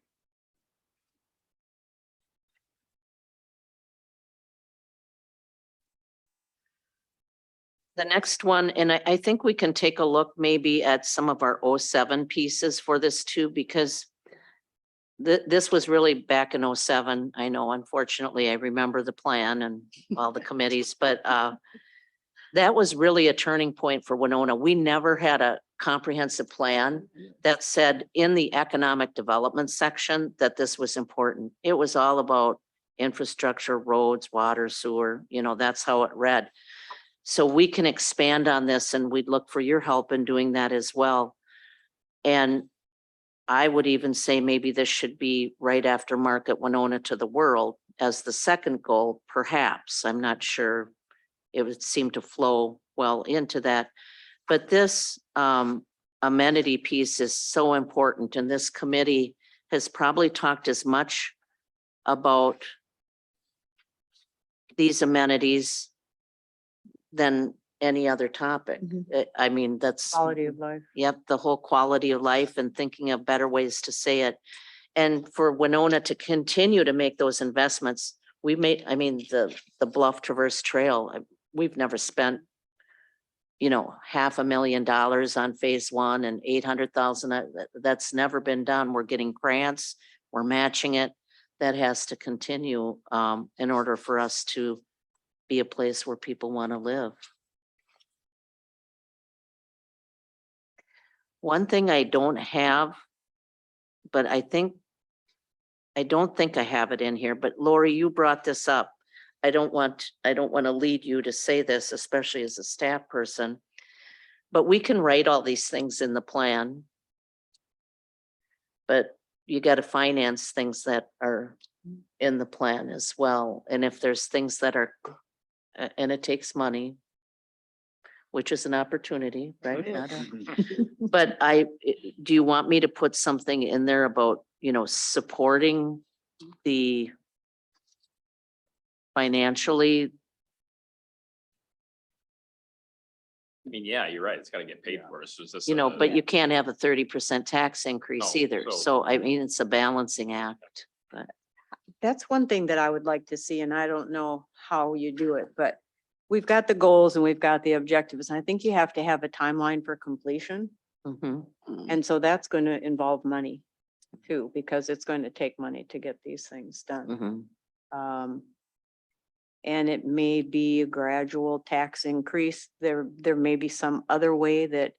The next one, and I think we can take a look maybe at some of our 07 pieces for this too, because this was really back in 07. I know, unfortunately, I remember the plan and all the committees, but that was really a turning point for Winona. We never had a comprehensive plan that said in the economic development section that this was important. It was all about infrastructure, roads, water, sewer, you know, that's how it read. So we can expand on this, and we'd look for your help in doing that as well. And I would even say maybe this should be right after Market Winona to the World as the second goal, perhaps. I'm not sure. It would seem to flow well into that. But this amenity piece is so important, and this committee has probably talked as much about these amenities than any other topic. I mean, that's. Quality of life. Yep, the whole quality of life and thinking of better ways to say it. And for Winona to continue to make those investments, we made, I mean, the Bluff Traverse Trail, we've never spent, you know, $500,000 on phase 1 and 800,000. That's never been done. We're getting grants, we're matching it. That has to continue in order for us to be a place where people want to live. One thing I don't have, but I don't think I have it in here, but Lori, you brought this up. I don't want to lead you to say this, especially as a staff person, but we can write all these things in the plan. But you got to finance things that are in the plan as well. And if there's things that are, and it takes money, which is an opportunity, right? But do you want me to put something in there about, you know, supporting the financially? I mean, yeah, you're right. It's gotta get paid for. So it's just. You know, but you can't have a 30% tax increase No, either. so- So I mean, it's a balancing act. That's one thing that I would like to see, and I don't know how you do it, but we've got the goals and we've got the objectives. And I think you have to have a timeline for completion. Mhm. And so that's going to involve money too, because it's going to take money to get these things done. Mhm. And it may be a gradual tax increase. There may be some other way that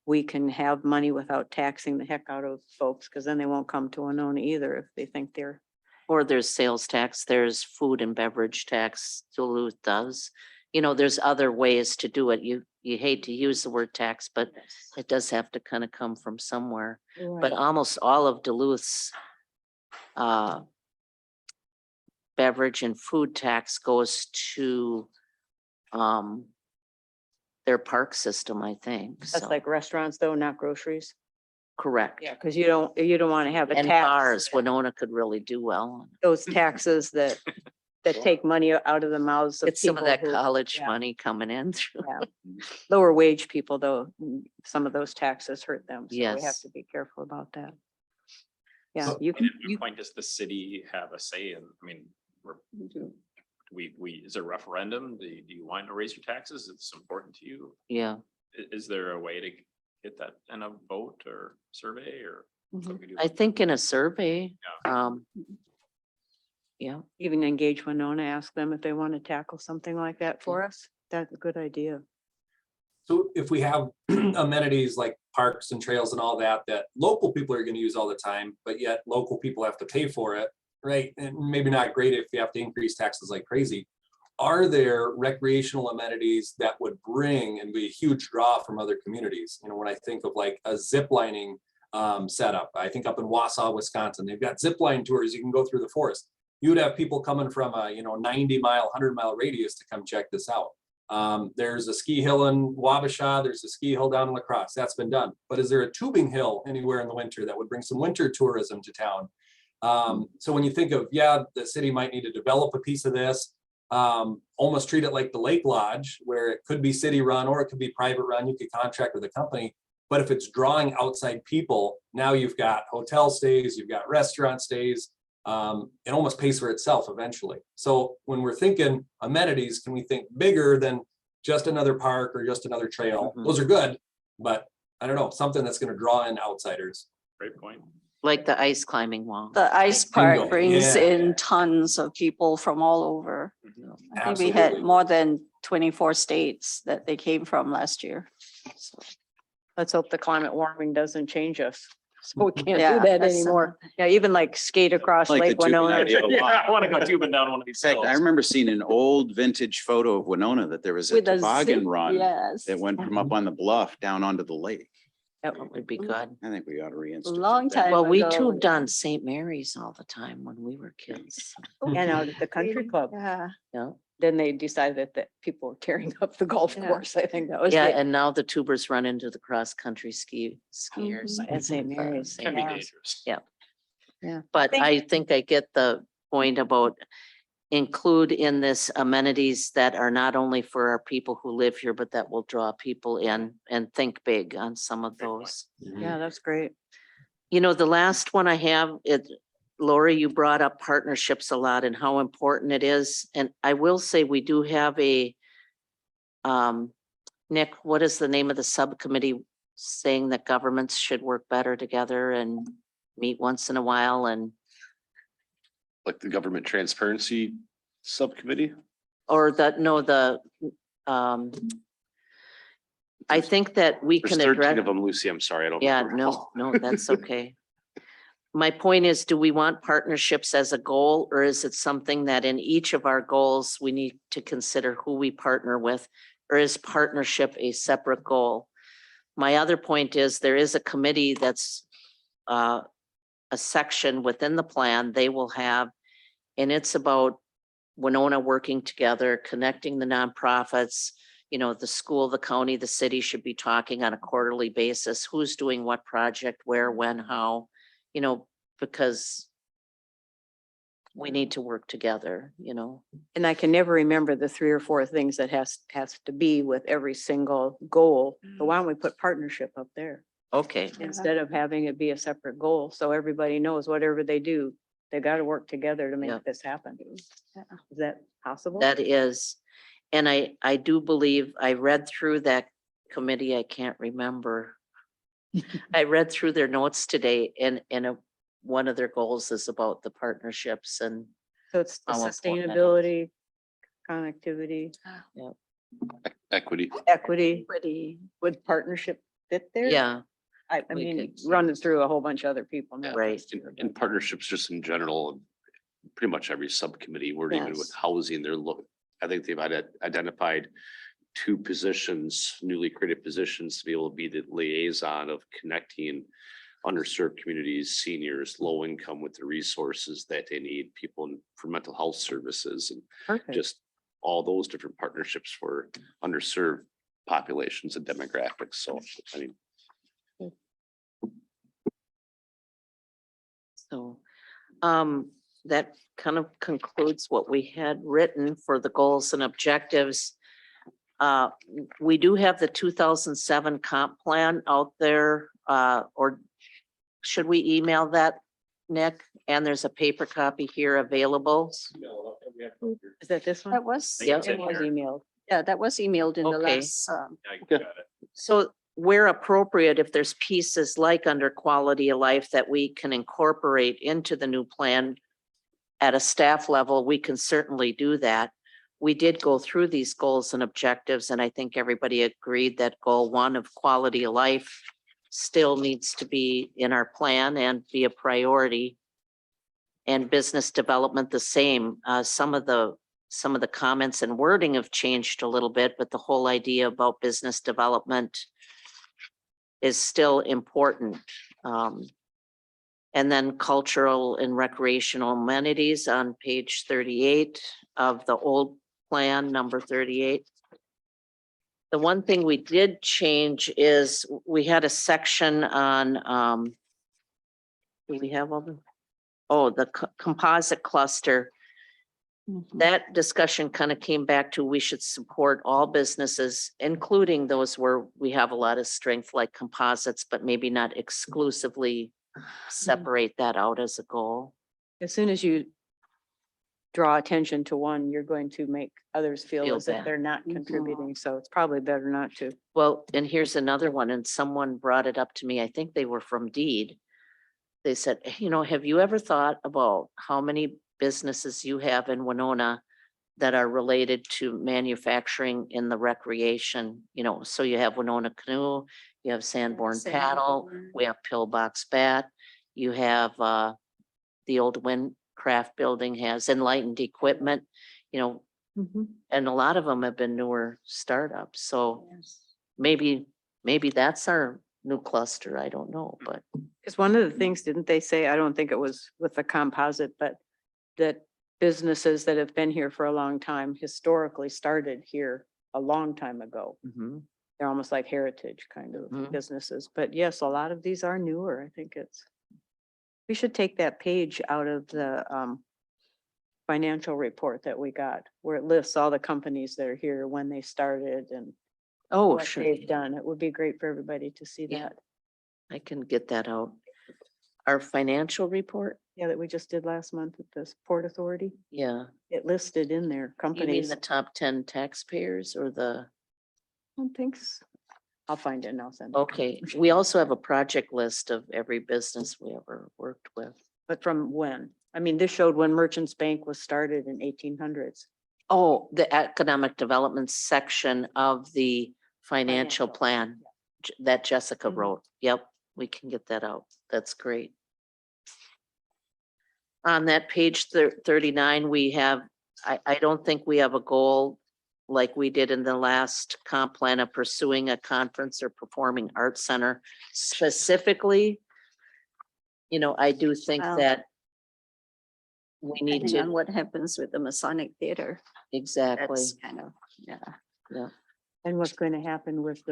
we can have money without taxing the heck out of folks, because then they won't come to Winona either if they think they're. Or there's sales tax, there's food and beverage tax, Duluth does. You know, there's other ways to do it. You hate to use the word tax, but it does have to kind of come from somewhere. But almost all of Duluth's beverage and food tax goes to their park system, I think. That's So, like restaurants though, not groceries. correct. Yeah, because you don't want to have a And tax. bars, Winona could really do well. Those taxes that that take money out of the mouths of It's some of people that who- college yeah. money coming in through. yeah. Lower wage people, though, some of those taxes hurt them. So we have Yes. to be careful about that. Yeah, So- you And can, at you, what point does the city have a say in, I mean, is there a referendum? Do you want to raise your taxes? It's important to you. Yeah, Is there a way to get that in a vote or survey or? something we do? I think in a survey, yeah, even engage Winona, ask them if they want to tackle something like that for us. That's a good idea. So if we have amenities like parks and trails and all that, that local people are gonna use all the time, but yet local people have to pay for it, right? And maybe not great if you have to increase taxes like crazy. Are there recreational amenities that would bring and be a huge draw from other communities? You know, when I think of like a zip lining setup, I think up in Wausau, Wisconsin, they've got zip line tours. You can go through the forest. You would have people coming from a, 90-mile, 100-mile radius to come check this out. There's a ski hill in Wabasha, there's a ski hill down in La Crosse, that's been done. But is there a tubing hill anywhere in the winter that would bring some winter tourism to town? So when you think of, the city might need to develop a piece of this, almost treat it like the Lake Lodge, where it could be city run or it could be private run, you could contract with a company. But if it's drawing outside people, now you've got hotel stays, you've got restaurant stays. It almost pays for itself eventually. So when we're thinking amenities, can we think bigger than just another park or just another trail? Mhm. Those are good, but I don't know, something that's going to draw in outsiders. Great point. like the ice climbing wall. The ice Bingo. park brings Yeah. in tons of people from all over. I think we had Absolutely. more than 24 states that they came from last year. So, Let's hope the climate warming doesn't change us. So we can't yeah, do that that's, anymore. Yeah, even like skate across Like the Lake tubing Winona. idea. Yeah, I want to go tubing down one of these In fact, I hills. remember seeing an old vintage photo of Winona that there was a with a toboggan zip- run Yes. that went from up on the bluff down onto the lake. That would be good. I think we ought to reinstitute. Long that. time Well, we ago. too done St. Mary's all the time when we were kids. And out at the country club. Yeah. Yeah, Then they decided that people were tearing up the golf Yeah. course. I think that was. yeah, it. and now the tubers run into the cross-country skiers. Mhm. At St. Mary's. Can be Yeah. dangerous. Yeah. But think- I think I get the point about include in this amenities that are not only for our people who live here, but that will draw people in and think big on some of Great point. those. Yeah, that's great. The last one I have, Lori, you brought up partnerships a lot and how important it is. And I will say we do have Nick, what is the name of the subcommittee saying that governments should work better together and meet once in a while and, Like the government transparency subcommittee. or that, no, I think that we There's can 13 address. of them, Lucy. I'm sorry. I don't. Yeah, remember no, all. no, that's okay. My point is, do we want partnerships as a goal, or is it something that in each of our goals, we need to consider who we partner with? Or is partnership a separate goal? My other point is there is a committee that's a section within the plan they will have, and it's about Winona working together, connecting the nonprofits. The school, the county, the city should be talking on a quarterly basis. Who's doing what project, where, when, how, because we need to work together. And I can never remember the 3 or 4 things that has to be with every single goal. But why don't we put partnership up there Okay, instead of having it be a separate goal? So everybody knows whatever they do, they got to work together to Yeah. make this happen. Is that possible? that is, and I do believe, I read through that committee, I can't remember. I read through their notes today and one of their goals is about the partnerships and So it's the how important that is. sustainability, connectivity, Equity. equity. Pretty. Would partnership fit there? yeah, I we mean, could- running through a whole bunch of other people. now. right. And partnerships just in general, pretty much every subcommittee, we're even with Yes. housing, I think they've identified 2 positions, newly created positions to be able to be the liaison of connecting underserved communities, seniors, low income with the resources that they need, people for mental health services and Perfect. just all those different partnerships for underserved populations and demographics. So, I mean, So, that kind of concludes what we had written for the goals and objectives. We do have the 2007 comp plan out there, or should we email that, Nick? And there's a paper copy here available. Is that this one? That was, Yeah. It was emailed. yeah, that was emailed in the Okay. last, So where appropriate, if there's pieces like under quality of life that we can incorporate into the new plan at a staff level, we can certainly do that. We did go through these goals and objectives, and I think everybody agreed that goal 1 of quality of life still needs to be in our plan and be a priority. And business development the same. Some of the comments and wording have changed a little bit, but the whole idea about business development is still important. And then cultural and recreational amenities on page 38 of the old plan, number 38. The one thing we did change is we had a section on, do we have all the, oh, the composite cluster. That discussion kind of came back to we should support all businesses, including those where we have a lot of strength like composites, but maybe not exclusively separate that out as a goal. As soon as you draw attention to one, you're going to make others feel Feel as if bad. they're not contributing. So it's probably better not to. Well, and here's another one, and someone brought it up to me. I think they were from Deed. They said, you know, have you ever thought about how many businesses you have in Winona that are related to manufacturing in the recreation? You know, so you have Winona Canoe, you have Sanborn Paddle, we have Pillbox Bat, you have the old Windcraft building has Enlightened Equipment, you know, and a lot of them have been newer startups. So maybe that's our new cluster. I don't know, but Because one of the things, didn't they say, I don't think it was with the composite, but that businesses that have been here for a long time historically started here a long time ago. They're almost like heritage kind of Mhm. businesses. But yes, a lot of these are newer. I think we should take that page out of the financial report that we got, where it lists all the companies that are here, when they started and oh, what sure. they've done. It would be great for everybody to see Yeah. that. I can get that out. Our financial report? Yeah, that we just did last month with this Port Authority. Yeah. It listed in there You mean companies. the top 10 taxpayers or the, I don't think so. I'll find it and I'll send it. okay, we also have a project list of every business we ever worked with. But from when? I mean, this showed when Merchants Bank was started in 1800s. Oh, the economic development section of the financial Financial, plan that Jessica Mhm. wrote. Yep, we can get that out. That's great. On that page 39, we have, I don't think we have a goal like we did in the last comp plan of pursuing a conference or performing arts center specifically. You know, I do think Wow. that we need depending on to, what happens with the Masonic Theater. exactly, That's kind of, yeah. And what's going to happen with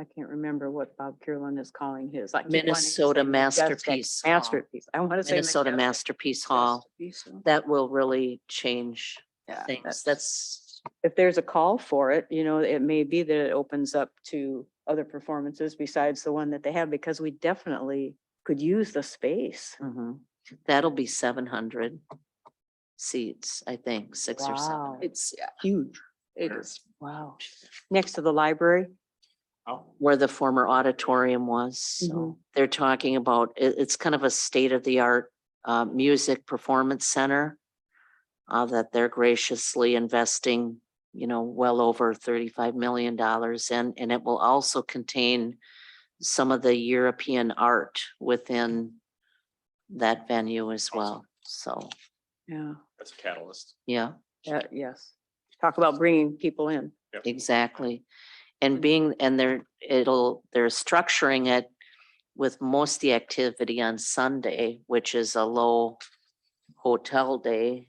I can't remember what Bob Kierlin is calling his. I keep wanting to Minnesota say Majestic. Masterpiece Hall. Masterpiece. I want to say Minnesota Majestic. Masterpiece Hall. That will really change Yeah, things. That's, If there's a call for it, you know, it may be that it opens up to other performances besides the one that they have, because we definitely could use the space. mhm. That'll be 700 seats, I think, 6 or 7. Wow. it's, yeah, Huge. it is. Wow. Next to the library. Where the former auditorium was. So they're talking about, it's kind of a state of the art music performance center that they're graciously investing, you know, well over $35 million in, and it will also contain some of the European art within that venue as well. So, Yeah. That's a catalyst. yeah, Yes. Talk about bringing people in. exactly. And they're structuring it with most of the activity on Sunday, which is a low hotel day,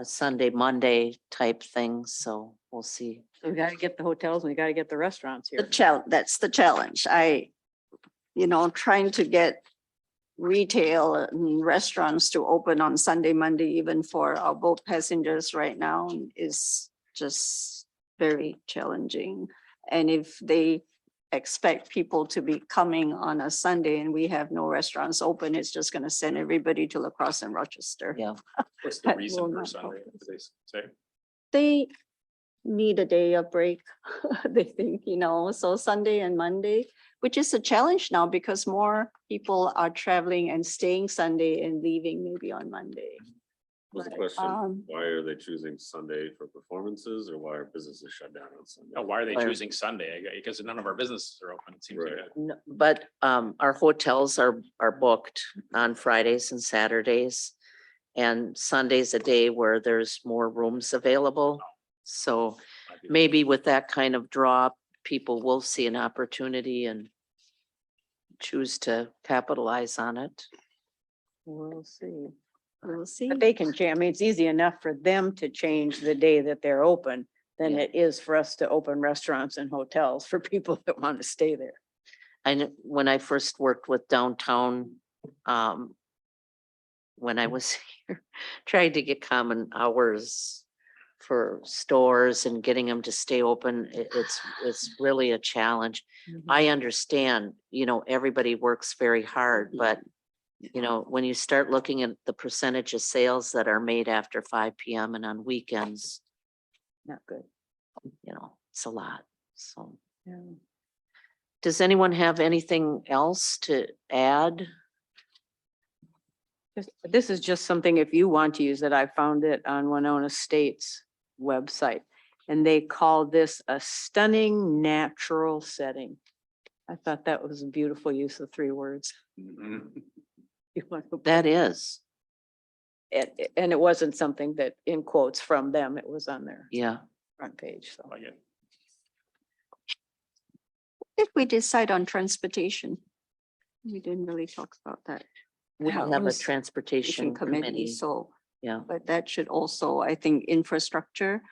Sunday, Monday type thing. So we'll see. We got to get the hotels and we got to get the restaurants The here. challenge, that's the challenge. Trying to get retail and restaurants to open on Sunday, Monday, even for our boat passengers right now is just very challenging. And if they expect people to be coming on a Sunday and we have no restaurants open, it's just gonna send everybody to La Crosse and Rochester. Yeah. What's the That reason will for not Sunday? help Did they say? They need a day of break, they think, so Sunday and Monday, which is a challenge now because more people are traveling and staying Sunday and leaving maybe on Monday. Was the But, question, why are they choosing Sunday for performances or why are businesses shut down on Sunday? Oh, why are they Why- choosing Sunday? Because none of our businesses are open. It seems like Right. a- But our hotels are booked on Fridays and Saturdays. And Sunday's a day where there's more rooms available. So might be- maybe with that kind of drop, people will see an opportunity and choose to capitalize on it. We'll see. We'll see. But they can change. I mean, it's easy enough for them to change the day that they're open than Yeah. it is for us to open restaurants and hotels for people that want to stay there. When I first worked with downtown, when I was here, tried to get common hours for stores and getting them to stay open, it's really a challenge. I understand, everybody works very hard, but when you start looking at the percentage of sales that are made after 5 PM and on weekends, Not good. it's a lot. So, Yeah. does anyone have anything else to add? This is just something, if you want to use it, I found it on Winona State's website. And they call this a stunning natural setting. I thought that was a beautiful use of 3 words. You want to- That is, And it wasn't something that in quotes from them, it was on their yeah. front page, so. Like it. If we decide on transportation, we didn't really talk about that. We How have a was transportation committee. So, Yeah. but that should also, I think, infrastructure.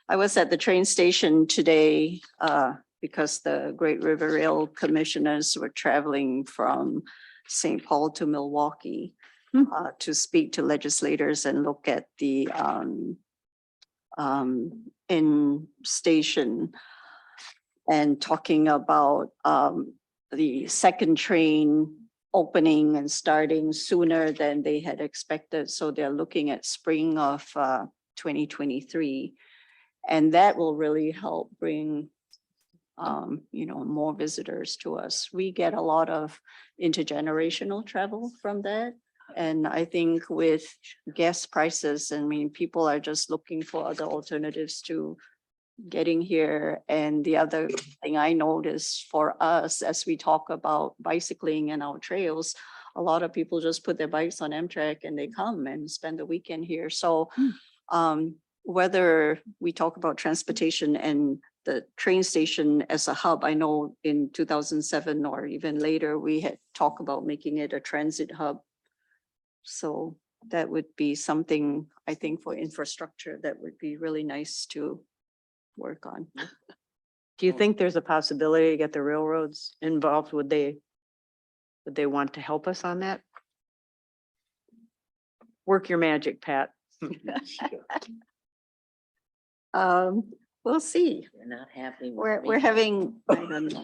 I was at the train station today because the Great River Rail commissioners were traveling from St. Paul to Milwaukee to speak to legislators and look at the in station and talking about the second train opening and starting sooner than they had expected. So they're looking at spring of 2023. And that will really help bring more visitors to us. We get a lot of intergenerational travel from that. And I think with gas prices, people are just looking for other alternatives to getting here. And the other thing I noticed for us, as we talk about bicycling and our trails, a lot of people just put their bikes on Amtrak and they come and spend the weekend here. So whether we talk about transportation and the train station as a hub, I know in 2007 or even later, we had talked about making it a transit hub. So that would be something, I think, for infrastructure that would be really nice to work on. Do you think there's a possibility to get the railroads involved? Would they want to help us on that? Work your magic, Pat. We'll see. They're not happy. with We're me. having, I don't know.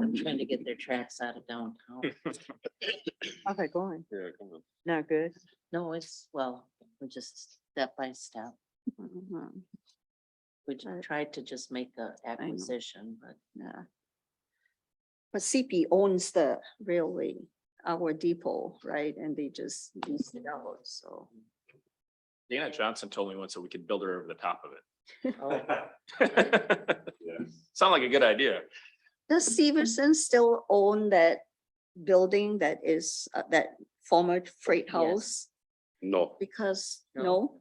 I'm trying to get their tracks out of downtown. How's that going? Yeah, come on. Not good. No, we're just step by step. Mhm, We Right. tried to just make the acquisition, but yeah. But CP owns the railway, our depot, right? And they just lease it out, so. Dana Johnson told me once that we could build her over the top of it. Yeah. Sound like a good idea. Does Severson still own that building that is that former freight house? No, Because, No. no?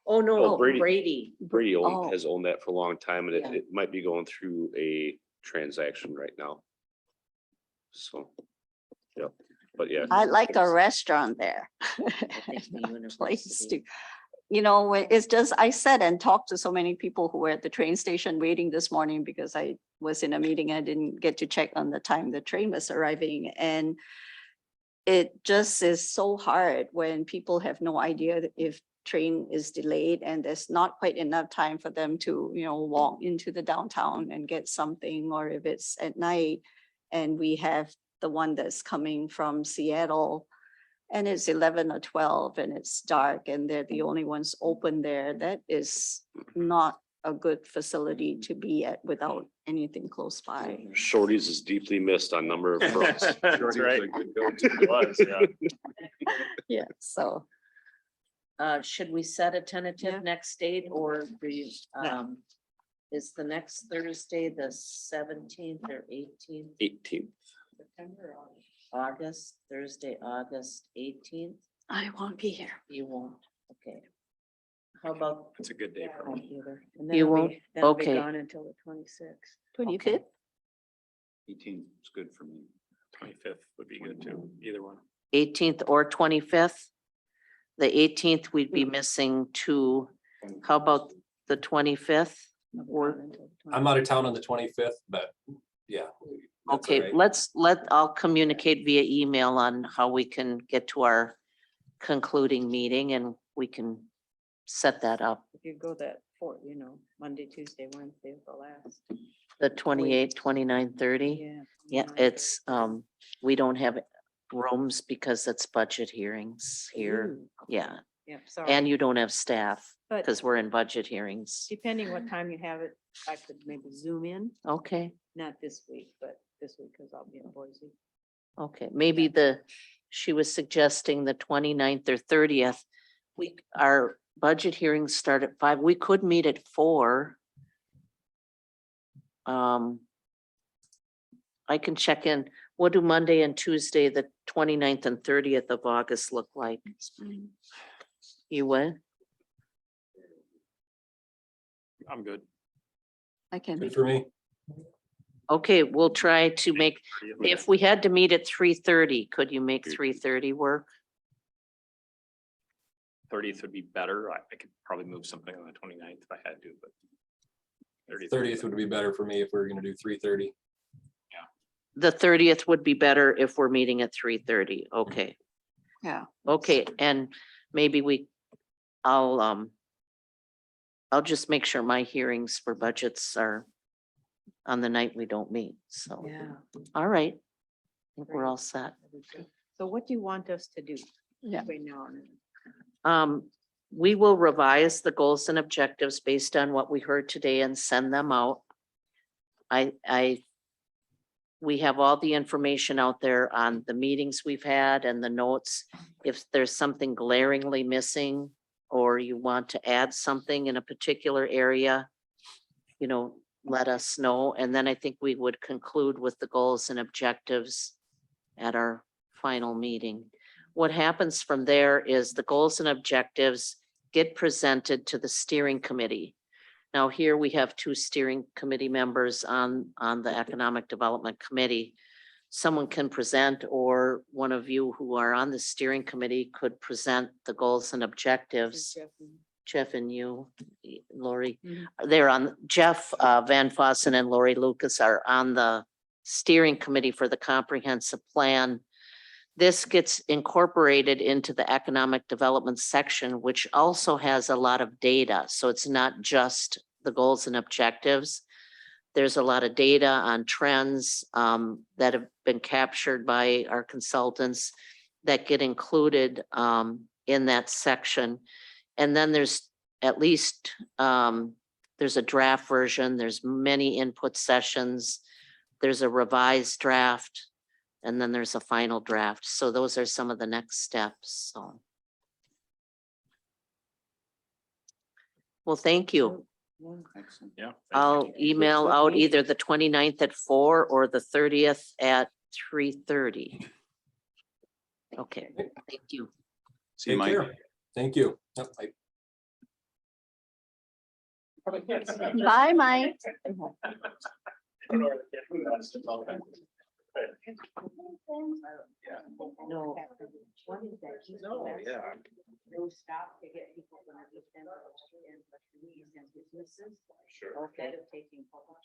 oh, no, Oh, Brady. Brady. Oh. has owned that for a long time and Yeah. it might be going through a transaction right now. So, yeah, but yeah. I like a restaurant there. think the Place to, university. it's just, I sat and talked to so many people who were at the train station waiting this morning because I was in a meeting. I didn't get to check on the time the train was arriving. And it just is so hard when people have no idea that if train is delayed and there's not quite enough time for them to, walk into the downtown and get something, or if it's at night and we have the one that's coming from Seattle and it's 11 or 12 and it's dark and they're the only ones open there, that is not a good facility to be at without anything close by. Shorties is deeply missed on number of fronts. Right. Yeah, so. Should we set a Yeah. tentative next date or is the next Thursday the 17th or 18th? 18th. September or August, Thursday, August 18th? I won't be here. You won't, okay. How about? It's a good day for me. And You that'll won't? be- that'll be Okay. Gone until the 26th. 25th? 18 is good for me. 25th would be good too, either one. 18th or 25th? The 18th, we'd be missing two. How about the 25th? I'll be Or- gone until the I'm out of town on the 25th, but yeah. that's all Okay, right. I'll communicate via email on how we can get to our concluding meeting and we can set that up. If you go that for, Monday, Tuesday, Wednesday is the last. The 28th, 29th, 30. Yeah, 29th, it's, 30th. we don't have rooms because it's budget hearings here. Ooh, Yeah, Yeah, sorry. and you don't have staff But because we're in budget hearings. depending what time you have it, I could maybe zoom in, Okay, not this week, but this week because I'll be in Boise. okay, maybe she was suggesting the 29th or 30th. Our budget hearings start at 5. We could meet at 4. I can check in. What do Monday and Tuesday, the 29th and 30th of August look like? You would? I'm good. I can. Good for me. Okay, we'll try to make, if we had to meet at 3:30, could you make 3:30 work? 30th would be better. I could probably move something on the 29th if I had to, but 30th would be better for me if we were gonna do 3:30. The 30th would be better if we're meeting at 3:30. Okay, Yeah. okay, and maybe I'll just make sure my hearings for budgets are on the night we don't meet, so, Yeah. all right. I think we're all set. So what do you want us to do? Yeah. Between now and then? We will revise the goals and objectives based on what we heard today and send them out. We have all the information out there on the meetings we've had and the notes. If there's something glaringly missing or you want to add something in a particular area, let us know. And then I think we would conclude with the goals and objectives at our final meeting. What happens from there is the goals and objectives get presented to the steering committee. Now, here we have 2 steering committee members on the Economic Development Committee. Someone can present, or one of you who are on the steering committee could present the goals and objectives. Jeff and you, Lori, Mhm. they're on, Jeff Van Fossen and Lori Lucas are on the steering committee for the comprehensive plan. This gets incorporated into the economic development section, which also has a lot of data. So it's not just the goals and objectives. There's a lot of data on trends that have been captured by our consultants that get included in that section. And then there's at least, there's a draft version, there's many input sessions, there's a revised draft, and then there's a final draft. So those are some of the next steps, so. Well, thank you. Excellent. Yeah. I'll email out either the 29th at 4 or the 30th at 3:30. Okay, thank you. See you, Take Mike. care. Thank you. Yep, Bye, Mike. No. No, yeah. No stop to get people to understand what businesses. Sure. Instead of taking public